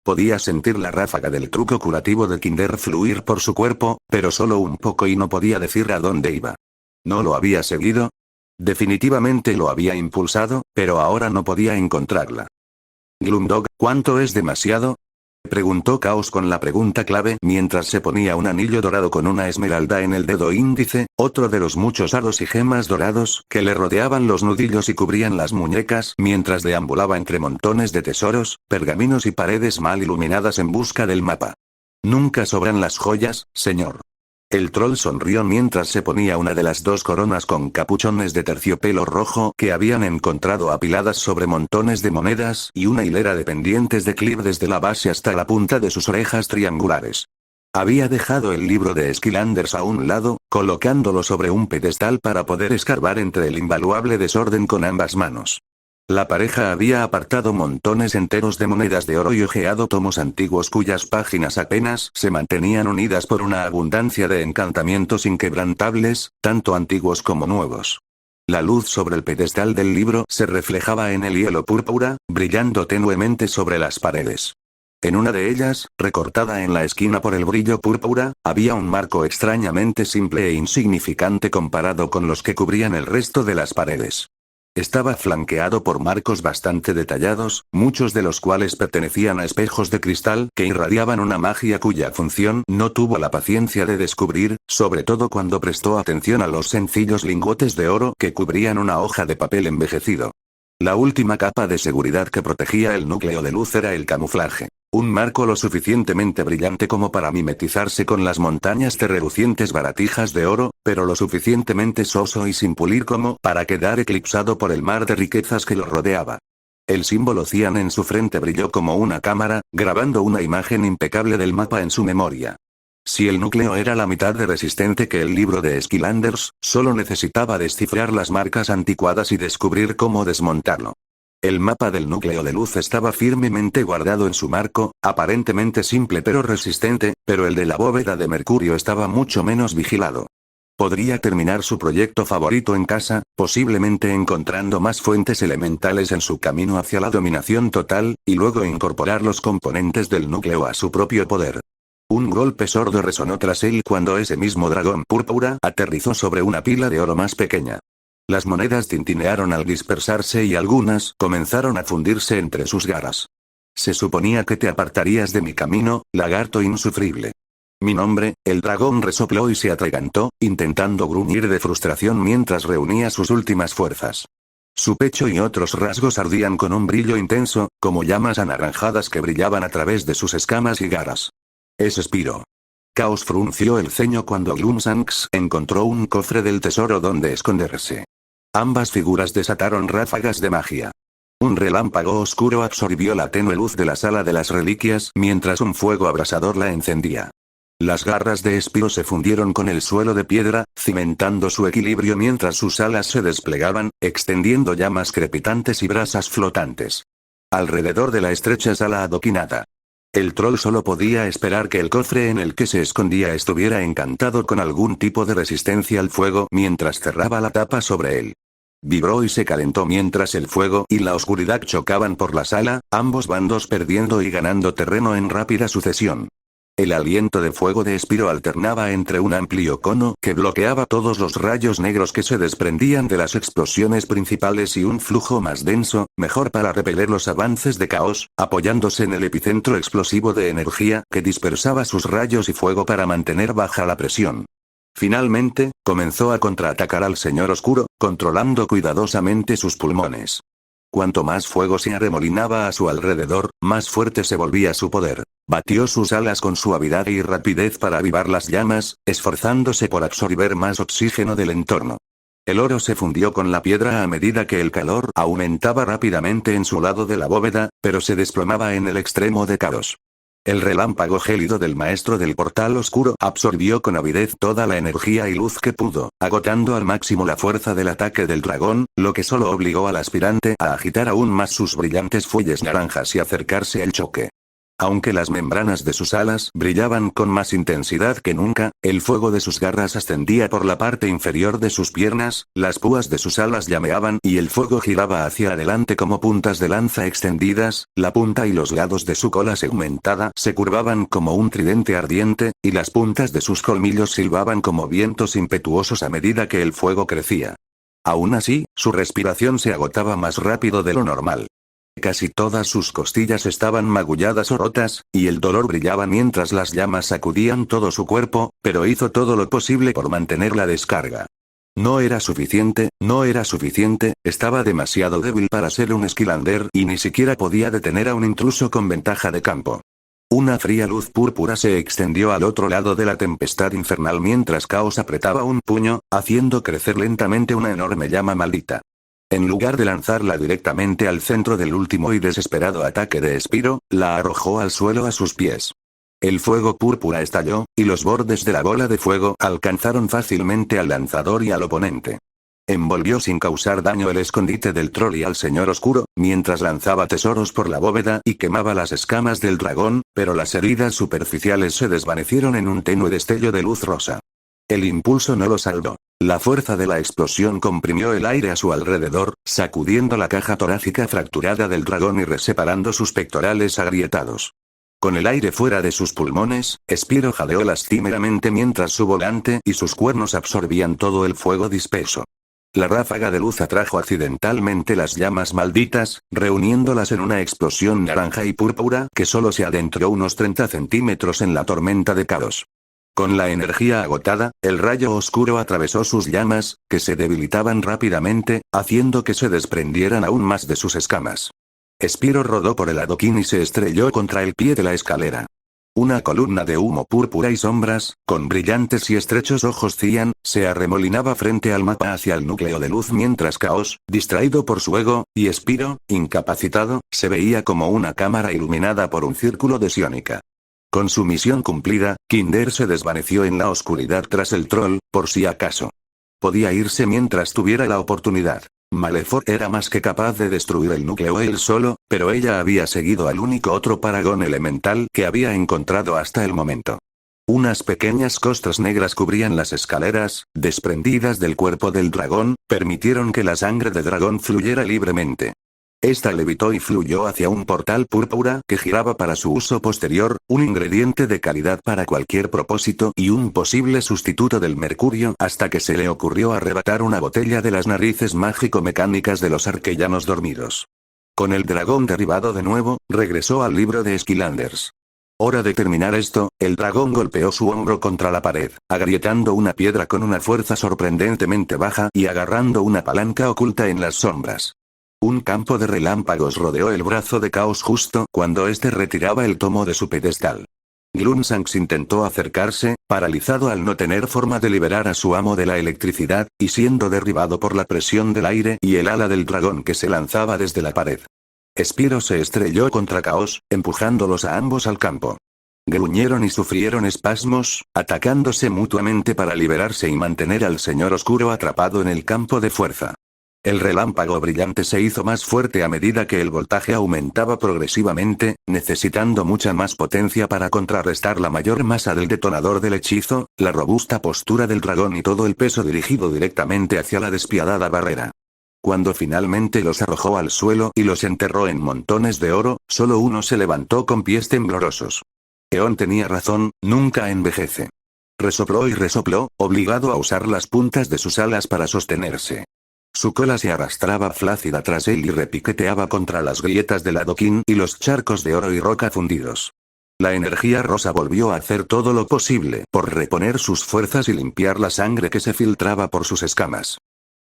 Podía sentir la ráfaga del truco curativo de Kinder fluir por su cuerpo, pero solo un poco y no podía decir a dónde iba. ¿No lo había seguido? Definitivamente lo había impulsado, pero ahora no podía encontrarla. Gloomdog, ¿cuánto es demasiado? Preguntó Caos con la pregunta clave mientras se ponía un anillo dorado con una esmeralda en el dedo índice, otro de los muchos aros y gemas dorados que le rodeaban los nudillos y cubrían las muñecas mientras deambulaba entre montones de tesoros, pergaminos y paredes mal iluminadas en busca del mapa. Nunca sobran las joyas, señor. El troll sonrió mientras se ponía una de las dos coronas con capuchones de terciopelo rojo que habían encontrado apiladas sobre montones de monedas y una hilera de pendientes de clip desde la base hasta la punta de sus orejas triangulares. Había dejado el libro de Skylanders a un lado, colocándolo sobre un pedestal para poder escarbar entre el invaluable desorden con ambas manos. La pareja había apartado montones enteros de monedas de oro y hojeado tomos antiguos cuyas páginas apenas se mantenían unidas por una abundancia de encantamientos inquebrantables, tanto antiguos como nuevos. La luz sobre el pedestal del libro se reflejaba en el hielo púrpura, brillando tenuemente sobre las paredes. En una de ellas, recortada en la esquina por el brillo púrpura, había un marco extrañamente simple e insignificante comparado con los que cubrían el resto de las paredes. Estaba flanqueado por marcos bastante detallados, muchos de los cuales pertenecían a espejos de cristal que irradiaban una magia cuya función no tuvo la paciencia de descubrir, sobre todo cuando prestó atención a los sencillos lingotes de oro que cubrían una hoja de papel envejecido. La última capa de seguridad que protegía el núcleo de luz era el camuflaje. Un marco lo suficientemente brillante como para mimetizarse con las montañas de relucientes baratijas de oro, pero lo suficientemente soso y sin pulir como para quedar eclipsado por el mar de riquezas que lo rodeaba. El símbolo cian en su frente brilló como una cámara, grabando una imagen impecable del mapa en su memoria. Si el núcleo era la mitad de resistente que el libro de Skylanders, solo necesitaba descifrar las marcas anticuadas y descubrir cómo desmontarlo. El mapa del núcleo de luz estaba firmemente guardado en su marco, aparentemente simple pero resistente, pero el de la bóveda de Mercurio estaba mucho menos vigilado. Podría terminar su proyecto favorito en casa, posiblemente encontrando más fuentes elementales en su camino hacia la dominación total, y luego incorporar los componentes del núcleo a su propio poder. Un golpe sordo resonó tras él cuando ese mismo dragón púrpura aterrizó sobre una pila de oro más pequeña. Las monedas tintinearon al dispersarse y algunas comenzaron a fundirse entre sus garras. Se suponía que te apartarías de mi camino, lagarto insufrible. Mi nombre, el dragón resopló y se atragantó, intentando gruñir de frustración mientras reunía sus últimas fuerzas. Su pecho y otros rasgos ardían con un brillo intenso, como llamas anaranjadas que brillaban a través de sus escamas y garras. Es Spyro. Caos frunció el ceño cuando Gloomshanks encontró un cofre del tesoro donde esconderse. Ambas figuras desataron ráfagas de magia. Un relámpago oscuro absorbió la tenue luz de la sala de las reliquias mientras un fuego abrasador la encendía. Las garras de Spyro se fundieron con el suelo de piedra, cimentando su equilibrio mientras sus alas se desplegaban, extendiendo llamas crepitantes y brasas flotantes. Alrededor de la estrecha sala adoquinada. El troll solo podía esperar que el cofre en el que se escondía estuviera encantado con algún tipo de resistencia al fuego mientras cerraba la tapa sobre él. Vibró y se calentó mientras el fuego y la oscuridad chocaban por la sala, ambos bandos perdiendo y ganando terreno en rápida sucesión. El aliento de fuego de Spyro alternaba entre un amplio cono que bloqueaba todos los rayos negros que se desprendían de las explosiones principales y un flujo más denso, mejor para repeler los avances de Caos, apoyándose en el epicentro explosivo de energía que dispersaba sus rayos y fuego para mantener baja la presión. Finalmente, comenzó a contraatacar al Señor Oscuro, controlando cuidadosamente sus pulmones. Cuanto más fuego se arremolinaba a su alrededor, más fuerte se volvía su poder. Batió sus alas con suavidad y rapidez para avivar las llamas, esforzándose por absorber más oxígeno del entorno. El oro se fundió con la piedra a medida que el calor aumentaba rápidamente en su lado de la bóveda, pero se desplomaba en el extremo de Caos. El relámpago gélido del maestro del portal oscuro absorbió con avidez toda la energía y luz que pudo, agotando al máximo la fuerza del ataque del dragón, lo que solo obligó al aspirante a agitar aún más sus brillantes fuelles naranjas y acercarse al choque. Aunque las membranas de sus alas brillaban con más intensidad que nunca, el fuego de sus garras ascendía por la parte inferior de sus piernas, las púas de sus alas llameaban y el fuego giraba hacia adelante como puntas de lanza extendidas, la punta y los lados de su cola segmentada se curvaban como un tridente ardiente, y las puntas de sus colmillos silbaban como vientos impetuosos a medida que el fuego crecía. Aún así, su respiración se agotaba más rápido de lo normal. Casi todas sus costillas estaban magulladas o rotas, y el dolor brillaba mientras las llamas sacudían todo su cuerpo, pero hizo todo lo posible por mantener la descarga. No era suficiente, estaba demasiado débil para ser un Skylander y ni siquiera podía detener a un intruso con ventaja de campo. Una fría luz púrpura se extendió al otro lado de la tempestad infernal mientras Caos apretaba un puño, haciendo crecer lentamente una enorme llama maldita. En lugar de lanzarla directamente al centro del último y desesperado ataque de Spyro, la arrojó al suelo a sus pies. El fuego púrpura estalló, y los bordes de la bola de fuego alcanzaron fácilmente al lanzador y al oponente. Envolvió sin causar daño el escondite del troll y al Señor Oscuro, mientras lanzaba tesoros por la bóveda y quemaba las escamas del dragón, pero las heridas superficiales se desvanecieron en un tenue destello de luz rosa. El impulso no lo salvó. La fuerza de la explosión comprimió el aire a su alrededor, sacudiendo la caja torácica fracturada del dragón y reseparando sus pectorales agrietados. Con el aire fuera de sus pulmones, Spyro jadeó lastimeramente mientras su volante y sus cuernos absorbían todo el fuego disperso. La ráfaga de luz atrajo accidentalmente las llamas malditas, reuniéndolas en una explosión naranja y púrpura que solo se adentró unos 30 centímetros en la tormenta de Caos. Con la energía agotada, el rayo oscuro atravesó sus llamas, que se debilitaban rápidamente, haciendo que se desprendieran aún más de sus escamas. Spyro rodó por el adoquín y se estrelló contra el pie de la escalera. Una columna de humo púrpura y sombras, con brillantes y estrechos ojos cian, se arremolinaba frente al mapa hacia el núcleo de luz mientras Caos, distraído por su ego, y Spyro, incapacitado, se veía como una cámara iluminada por un círculo de psiónica. Con su misión cumplida, Kinder se desvaneció en la oscuridad tras el troll, por si acaso. Podía irse mientras tuviera la oportunidad. Malefor era más que capaz de destruir el núcleo él solo, pero ella había seguido al único otro paragón elemental que había encontrado hasta el momento. Unas pequeñas costras negras cubrían las escaleras, desprendidas del cuerpo del dragón, permitieron que la sangre de dragón fluyera libremente. Esta levitó y fluyó hacia un portal púrpura que giraba para su uso posterior, un ingrediente de calidad para cualquier propósito y un posible sustituto del mercurio hasta que se le ocurrió arrebatar una botella de las narices mágico-mecánicas de los arquellanos dormidos. Con el dragón derribado de nuevo, regresó al libro de Skylanders. Hora de terminar esto, el dragón golpeó su hombro contra la pared, agrietando una piedra con una fuerza sorprendentemente baja y agarrando una palanca oculta en las sombras. Un campo de relámpagos rodeó el brazo de Caos justo cuando éste retiraba el tomo de su pedestal. Glunsanks intentó acercarse, paralizado al no tener forma de liberar a su amo de la electricidad, y siendo derribado por la presión del aire y el ala del dragón que se lanzaba desde la pared. Spyro se estrelló contra Caos, empujándolos a ambos al campo. Gruñeron y sufrieron espasmos, atacándose mutuamente para liberarse y mantener al Señor Oscuro atrapado en el campo de fuerza. El relámpago brillante se hizo más fuerte a medida que el voltaje aumentaba progresivamente, necesitando mucha más potencia para contrarrestar la mayor masa del detonador del hechizo, la robusta postura del dragón y todo el peso dirigido directamente hacia la despiadada barrera. Cuando finalmente los arrojó al suelo y los enterró en montones de oro, solo uno se levantó con pies temblorosos. Eon tenía razón, nunca envejece. Resopló y resopló, obligado a usar las puntas de sus alas para sostenerse. Su cola se arrastraba flácida tras él y repiqueteaba contra las grietas del adoquín y los charcos de oro y roca fundidos. La energía rosa volvió a hacer todo lo posible por reponer sus fuerzas y limpiar la sangre que se filtraba por sus escamas.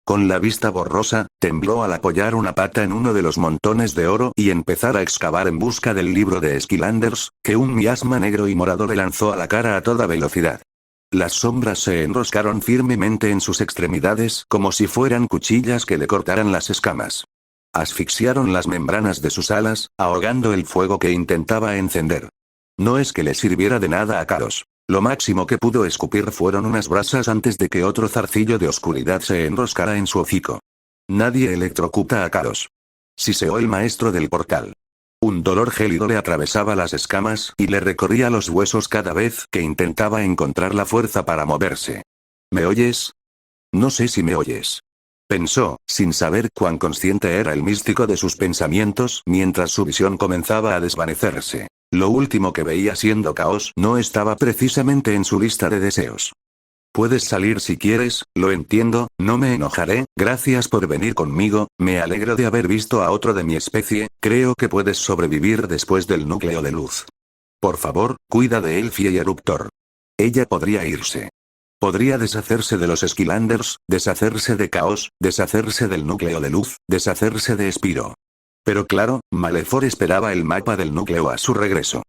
Con la vista borrosa, tembló al apoyar una pata en uno de los montones de oro y empezar a excavar en busca del libro de Skylanders, que un miasma negro y morado le lanzó a la cara a toda velocidad. Las sombras se enroscaron firmemente en sus extremidades como si fueran cuchillas que le cortaran las escamas. Asfixiaron las membranas de sus alas, ahogando el fuego que intentaba encender. No es que le sirviera de nada a Chaos. Lo máximo que pudo escupir fueron unas brasas antes de que otro zarcillo de oscuridad se enroscara en su hocico. Nadie electrocuta a Chaos. Siseó el maestro del portal. Un dolor gélido le atravesaba las escamas y le recorría los huesos cada vez que intentaba encontrar la fuerza para moverse. ¿Me oyes? No sé si me oyes. Pensó, sin saber cuán consciente era el místico de sus pensamientos, mientras su visión comenzaba a desvanecerse. Lo último que veía siendo Chaos no estaba precisamente en su lista de deseos. Puedes salir si quieres, lo entiendo, no me enojaré, gracias por venir conmigo, me alegro de haber visto a otro de mi especie, creo que puedes sobrevivir después del núcleo de luz. Por favor, cuida de Elfie y Eruptor. Ella podría irse. Podría deshacerse de los Skylanders, deshacerse de Chaos, deshacerse del núcleo de luz, deshacerse de Spyro. Pero claro, Malefor esperaba el mapa del núcleo a su regreso.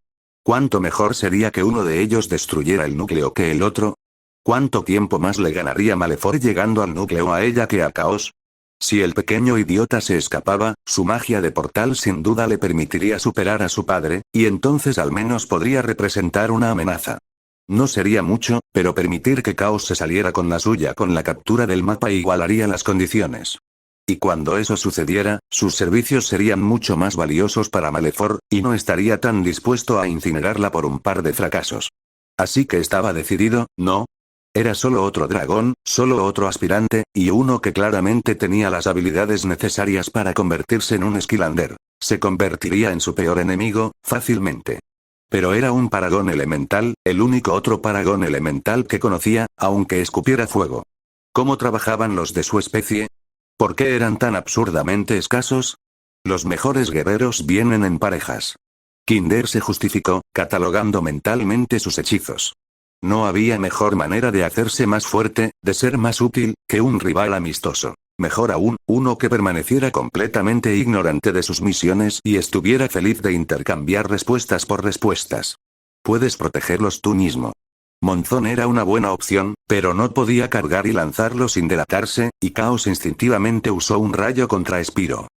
¿Cuánto mejor sería que uno de ellos destruyera el núcleo que el otro? ¿Cuánto tiempo más le ganaría Malefor llegando al núcleo a ella que a Chaos? Si el pequeño idiota se escapaba, su magia de portal sin duda le permitiría superar a su padre, y entonces al menos podría representar una amenaza. No sería mucho, pero permitir que Chaos se saliera con la suya con la captura del mapa igualaría las condiciones. Y cuando eso sucediera, sus servicios serían mucho más valiosos para Malefor, y no estaría tan dispuesto a incinerarla por un par de fracasos. Así que estaba decidido, ¿no? Era solo otro dragón, solo otro aspirante, y uno que claramente tenía las habilidades necesarias para convertirse en un Skylander. Se convertiría en su peor enemigo, fácilmente. Pero era un Paragón elemental, el único otro Paragón elemental que conocía, aunque escupiera fuego. ¿Cómo trabajaban los de su especie? ¿Por qué eran tan absurdamente escasos? Los mejores guerreros vienen en parejas. Kinder se justificó, catalogando mentalmente sus hechizos. No había mejor manera de hacerse más fuerte, de ser más útil, que un rival amistoso. Mejor aún, uno que permaneciera completamente ignorante de sus misiones y estuviera feliz de intercambiar respuestas por respuestas. Puedes protegerlos tú mismo. Monzón era una buena opción, pero no podía cargar y lanzarlo sin delatarse, y Chaos instintivamente usó un rayo contra Spyro.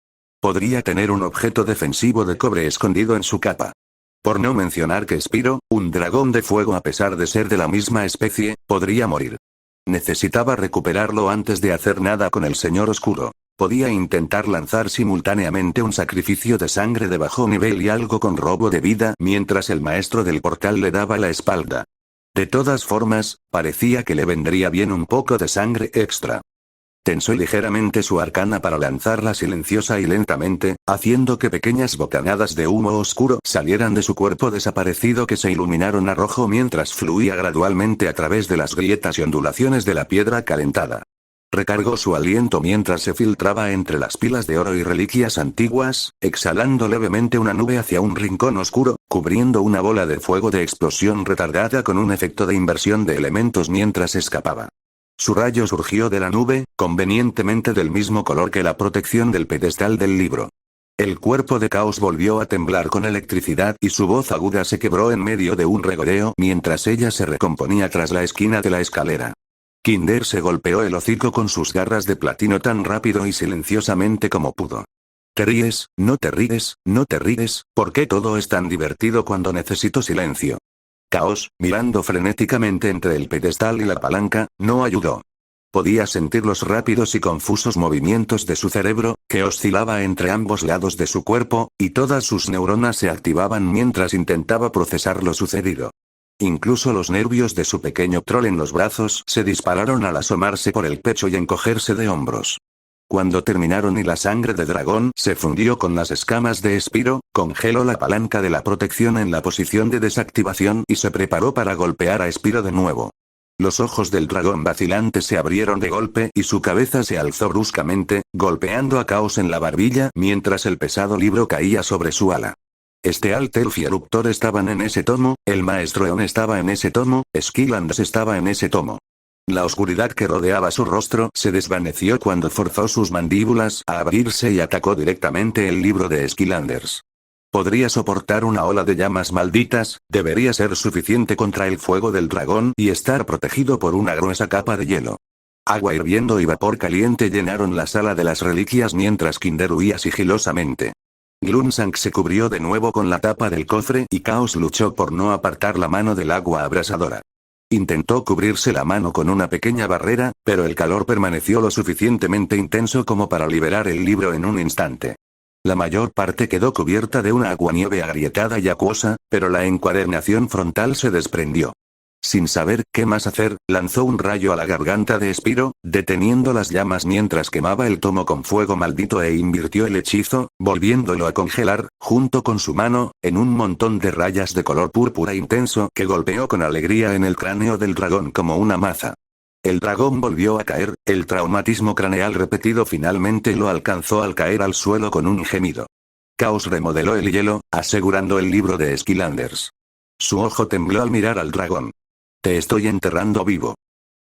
Podría tener un objeto defensivo de cobre escondido en su capa. Por no mencionar que Spyro, un dragón de fuego a pesar de ser de la misma especie, podría morir. Necesitaba recuperarlo antes de hacer nada con el Señor Oscuro. Podía intentar lanzar simultáneamente un sacrificio de sangre de bajo nivel y algo con robo de vida mientras el maestro del portal le daba la espalda. De todas formas, parecía que le vendría bien un poco de sangre extra. Tensó ligeramente su arcana para lanzarla silenciosa y lentamente, haciendo que pequeñas bocanadas de humo oscuro salieran de su cuerpo desaparecido que se iluminaron a rojo mientras fluía gradualmente a través de las grietas y ondulaciones de la piedra calentada. Recargó su aliento mientras se filtraba entre las pilas de oro y reliquias antiguas, exhalando levemente una nube hacia un rincón oscuro, cubriendo una bola de fuego de explosión retardada con un efecto de inversión de elementos mientras escapaba. Su rayo surgió de la nube, convenientemente del mismo color que la protección del pedestal del libro. El cuerpo de Chaos volvió a temblar con electricidad y su voz aguda se quebró en medio de un regodeo mientras ella se recomponía tras la esquina de la escalera. Kinder se golpeó el hocico con sus garras de platino tan rápido y silenciosamente como pudo. ¿Te ríes? ¿No te ríes? ¿No te ríes? ¿Por qué todo es tan divertido cuando necesito silencio? Chaos, mirando frenéticamente entre el pedestal y la palanca, no ayudó. Podía sentir los rápidos y confusos movimientos de su cerebro, que oscilaba entre ambos lados de su cuerpo, y todas sus neuronas se activaban mientras intentaba procesar lo sucedido. Incluso los nervios de su pequeño troll en los brazos se dispararon al asomarse por el pecho y encogerse de hombros. Cuando terminaron y la sangre de dragón se fundió con las escamas de Spyro, congeló la palanca de la protección en la posición de desactivación y se preparó para golpear a Spyro de nuevo. Los ojos del dragón vacilante se abrieron de golpe y su cabeza se alzó bruscamente, golpeando a Chaos en la barbilla mientras el pesado libro caía sobre su ala. Altelf y Eruptor estaban en ese tomo, el maestro Eon estaba en ese tomo, Skylanders estaba en ese tomo. La oscuridad que rodeaba su rostro se desvaneció cuando forzó sus mandíbulas a abrirse y atacó directamente el libro de Skylanders. Podría soportar una ola de llamas malditas, debería ser suficiente contra el fuego del dragón y estar protegido por una gruesa capa de hielo. Agua hirviendo y vapor caliente llenaron la sala de las reliquias mientras Kinder huía sigilosamente. Gloomsang se cubrió de nuevo con la tapa del cofre y Chaos luchó por no apartar la mano del agua abrasadora. Intentó cubrirse la mano con una pequeña barrera, pero el calor permaneció lo suficientemente intenso como para liberar el libro en un instante. La mayor parte quedó cubierta de una aguanieve agrietada y acuosa, pero la encuadernación frontal se desprendió. Sin saber qué más hacer, lanzó un rayo a la garganta de Spyro, deteniendo las llamas mientras quemaba el tomo con fuego maldito e invirtió el hechizo, volviéndolo a congelar, junto con su mano, en un montón de rayas de color púrpura intenso que golpeó con alegría en el cráneo del dragón como una maza. El dragón volvió a caer, el traumatismo craneal repetido finalmente lo alcanzó al caer al suelo con un gemido. Chaos remodeló el hielo, asegurando el libro de Skylanders. Su ojo tembló al mirar al dragón. «Te estoy enterrando vivo»,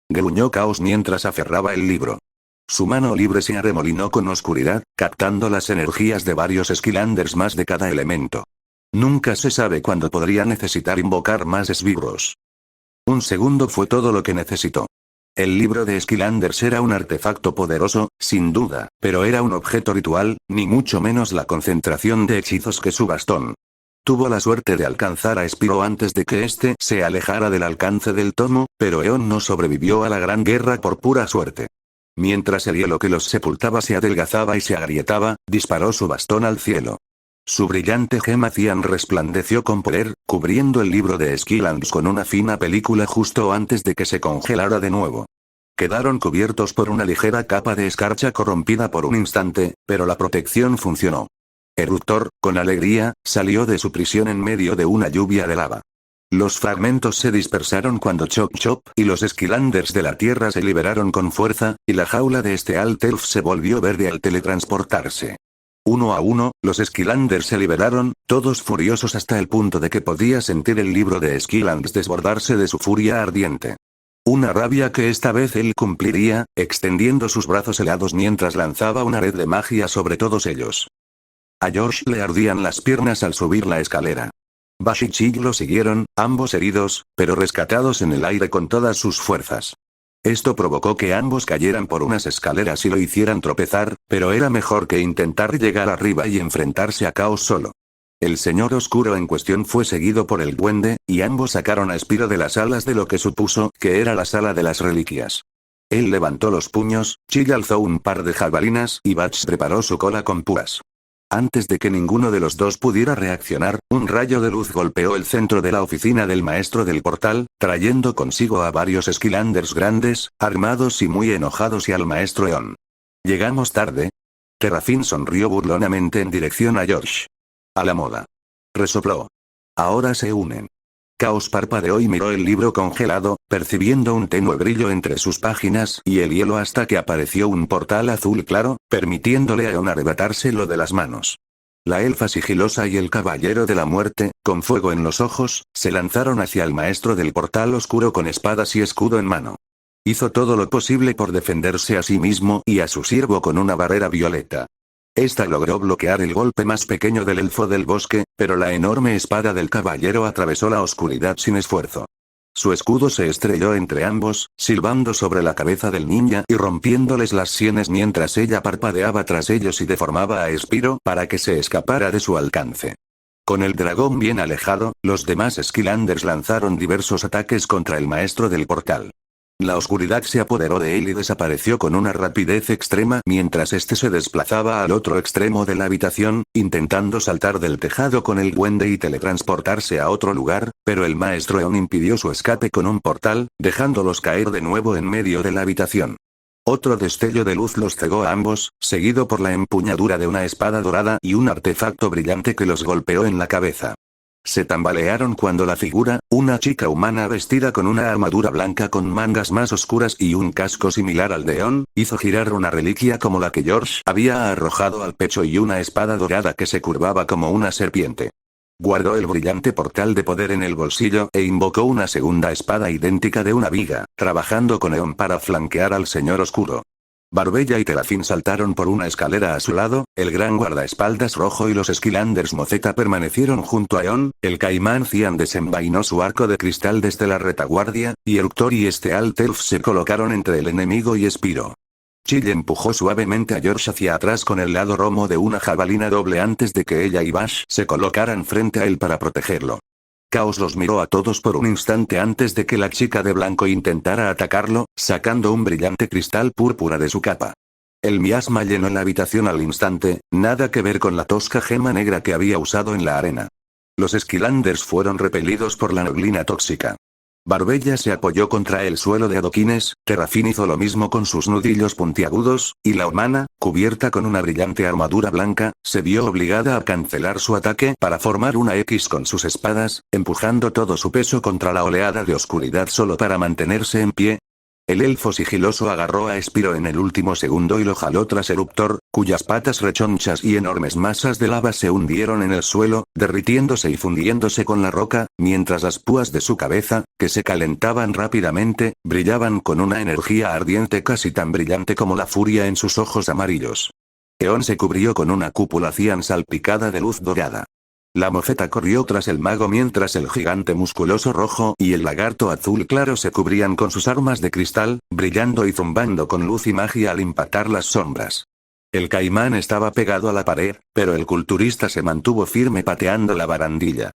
gruñó Chaos mientras aferraba el libro. Su mano libre se arremolinó con oscuridad, captando las energías de varios Skylanders más de cada elemento. Nunca se sabe cuándo podría necesitar invocar más esbirros. Un segundo fue todo lo que necesitó. El libro de Skylanders era un artefacto poderoso, sin duda, pero era un objeto ritual, ni mucho menos la concentración de hechizos que su bastón. Tuvo la suerte de alcanzar a Spyro antes de que éste se alejara del alcance del tomo, pero Eon no sobrevivió a la Gran Guerra por pura suerte. Mientras el hielo que los sepultaba se adelgazaba y se agrietaba, disparó su bastón al cielo. Su brillante gema cian resplandeció con poder, cubriendo el libro de Skylanders con una fina película justo antes de que se congelara de nuevo. Quedaron cubiertos por una ligera capa de escarcha corrompida por un instante, pero la protección funcionó. Eruptor, con alegría, salió de su prisión en medio de una lluvia de lava. Los fragmentos se dispersaron cuando Chop Chop y los Skylanders de la Tierra se liberaron con fuerza, y la jaula de Altelf se volvió verde al teletransportarse. Uno a uno, los Skylanders se liberaron, todos furiosos hasta el punto de que podía sentir el libro de Skylanders desbordarse de su furia ardiente. Una rabia que esta vez él cumpliría, extendiendo sus brazos helados mientras lanzaba una red de magia sobre todos ellos. A George le ardían las piernas al subir la escalera. Bash y Chig lo siguieron, ambos heridos, pero rescatados en el aire con todas sus fuerzas. Esto provocó que ambos cayeran por unas escaleras y lo hicieran tropezar, pero era mejor que intentar llegar arriba y enfrentarse a Chaos solo. El señor oscuro en cuestión fue seguido por el duende, y ambos sacaron a Spyro de las alas de lo que supuso que era la sala de las reliquias. Él levantó los puños, Chig alzó un par de jabalinas y Batch preparó su cola con púas. Antes de que ninguno de los dos pudiera reaccionar, un rayo de luz golpeó el centro de la oficina del maestro del portal, trayendo consigo a varios Skylanders grandes, armados y muy enojados y al maestro Eon. ¿Llegamos tarde? Terrafin sonrió burlonamente en dirección a George. A la moda. Resopló. Ahora se unen. Chaos parpadeó y miró el libro congelado, percibiendo un tenue brillo entre sus páginas y el hielo hasta que apareció un portal azul claro, permitiéndole a Eon arrebatárselo de las manos. La elfa sigilosa y el caballero de la muerte, con fuego en los ojos, se lanzaron hacia el maestro del portal oscuro con espadas y escudo en mano. Hizo todo lo posible por defenderse a sí mismo y a su siervo con una barrera violeta. Esta logró bloquear el golpe más pequeño del elfo del bosque, pero la enorme espada del caballero atravesó la oscuridad sin esfuerzo. Su escudo se estrelló entre ambos, silbando sobre la cabeza del ninja y rompiéndoles las sienes mientras ella parpadeaba tras ellos y deformaba a Spyro para que se escapara de su alcance. Con el dragón bien alejado, los demás Skylanders lanzaron diversos ataques contra el maestro del portal. La oscuridad se apoderó de él y desapareció con una rapidez extrema mientras este se desplazaba al otro extremo de la habitación, intentando saltar del tejado con el duende y teletransportarse a otro lugar, pero el maestro Eon impidió su escape con un portal, dejándolos caer de nuevo en medio de la habitación. Otro destello de luz los cegó a ambos, seguido por la empuñadura de una espada dorada y un artefacto brillante que los golpeó en la cabeza. Se tambalearon cuando la figura, una chica humana vestida con una armadura blanca con mangas más oscuras y un casco similar al de Eon, hizo girar una reliquia como la que George había arrojado al pecho y una espada dorada que se curvaba como una serpiente. Guardó el brillante portal de poder en el bolsillo e invocó una segunda espada idéntica de una viga, trabajando con Eon para flanquear al Señor Oscuro. Barbella y Terafin saltaron por una escalera a su lado, el gran guardaespaldas rojo y los Skylanders Moceta permanecieron junto a Eon, el caimán Cian desenvainó su arco de cristal desde la retaguardia, y Eruptor y Stealth se colocaron entre el enemigo y Spyro. Chill empujó suavemente a George hacia atrás con el lado romo de una jabalina doble antes de que ella y Bash se colocaran frente a él para protegerlo. Chaos los miró a todos por un instante antes de que la chica de blanco intentara atacarlo, sacando un brillante cristal púrpura de su capa. El miasma llenó la habitación al instante, nada que ver con la tosca gema negra que había usado en la arena. Los Skylanders fueron repelidos por la neblina tóxica. Barbella se apoyó contra el suelo de adoquines, Terafin hizo lo mismo con sus nudillos puntiagudos, y la humana, cubierta con una brillante armadura blanca, se vio obligada a cancelar su ataque para formar una X con sus espadas, empujando todo su peso contra la oleada de oscuridad solo para mantenerse en pie. El elfo sigiloso agarró a Spyro en el último segundo y lo jaló tras Eruptor, cuyas patas rechonchas y enormes masas de lava se hundieron en el suelo, derritiéndose y fundiéndose con la roca, mientras las púas de su cabeza, que se calentaban rápidamente, brillaban con una energía ardiente casi tan brillante como la furia en sus ojos amarillos. Eon se cubrió con una cúpula cian salpicada de luz dorada. La mofeta corrió tras el mago mientras el gigante musculoso rojo y el lagarto azul claro se cubrían con sus armas de cristal, brillando y zumbando con luz y magia al impactar las sombras. El caimán estaba pegado a la pared, pero el culturista se mantuvo firme pateando la barandilla.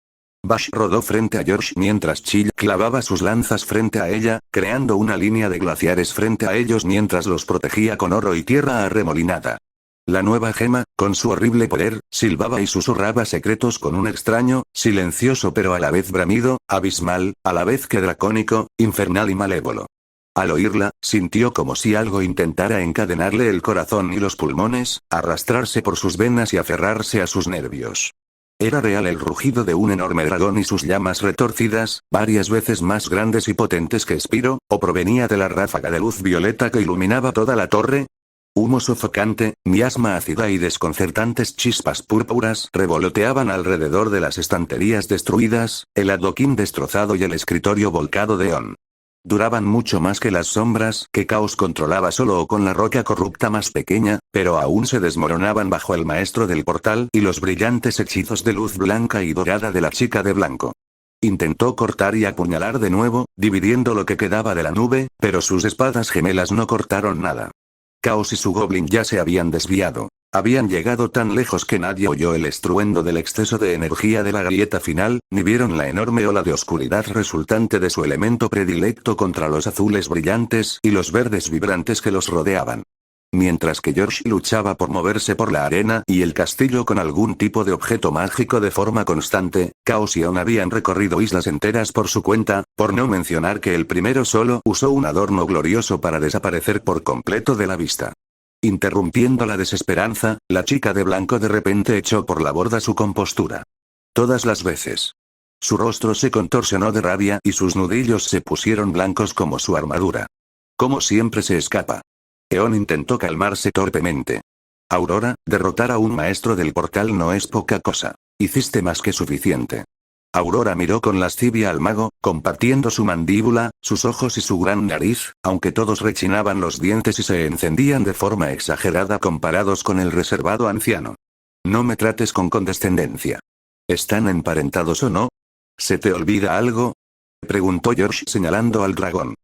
Bash rodó frente a George mientras Chill clavaba sus lanzas frente a ella, creando una línea de glaciares frente a ellos mientras los protegía con oro y tierra arremolinada. La nueva gema, con su horrible poder, silbaba y susurraba secretos con un extraño, silencioso pero a la vez bramido, abismal, a la vez que dracónico, infernal y malévolo. Al oírla, sintió como si algo intentara encadenarle el corazón y los pulmones, arrastrarse por sus venas y aferrarse a sus nervios. Era real el rugido de un enorme dragón y sus llamas retorcidas, varias veces más grandes y potentes que Spyro, o provenía de la ráfaga de luz violeta que iluminaba toda la torre. Humo sofocante, miasma ácida y desconcertantes chispas púrpuras revoloteaban alrededor de las estanterías destruidas, el adoquín destrozado y el escritorio volcado de Eon. Duraban mucho más que las sombras que Caos controlaba solo o con la roca corrupta más pequeña, pero aún se desmoronaban bajo el maestro del portal y los brillantes hechizos de luz blanca y dorada de la chica de blanco. Intentó cortar y apuñalar de nuevo, dividiendo lo que quedaba de la nube, pero sus espadas gemelas no cortaron nada. Caos y su goblin ya se habían desviado. Habían llegado tan lejos que nadie oyó el estruendo del exceso de energía de la grieta final, ni vieron la enorme ola de oscuridad resultante de su elemento predilecto contra los azules brillantes y los verdes vibrantes que los rodeaban. Mientras que George luchaba por moverse por la arena y el castillo con algún tipo de objeto mágico de forma constante, Chaos y Eon habían recorrido islas enteras por su cuenta, por no mencionar que el primero solo usó un adorno glorioso para desaparecer por completo de la vista. Interrumpiendo la desesperanza, la chica de blanco de repente echó por la borda su compostura. Todas las veces. Su rostro se contorsionó de rabia y sus nudillos se pusieron blancos como su armadura. Como siempre se escapa. Eon intentó calmarse torpemente. Aurora, derrotar a un maestro del portal no es poca cosa. Hiciste más que suficiente. Aurora miró con lascivia al mago, compartiendo su mandíbula, sus ojos y su gran nariz, aunque todos rechinaban los dientes y se encendían de forma exagerada comparados con el reservado anciano. No me trates con condescendencia. ¿Están emparentados o no? ¿Se te olvida algo? Preguntó George señalando al dragón.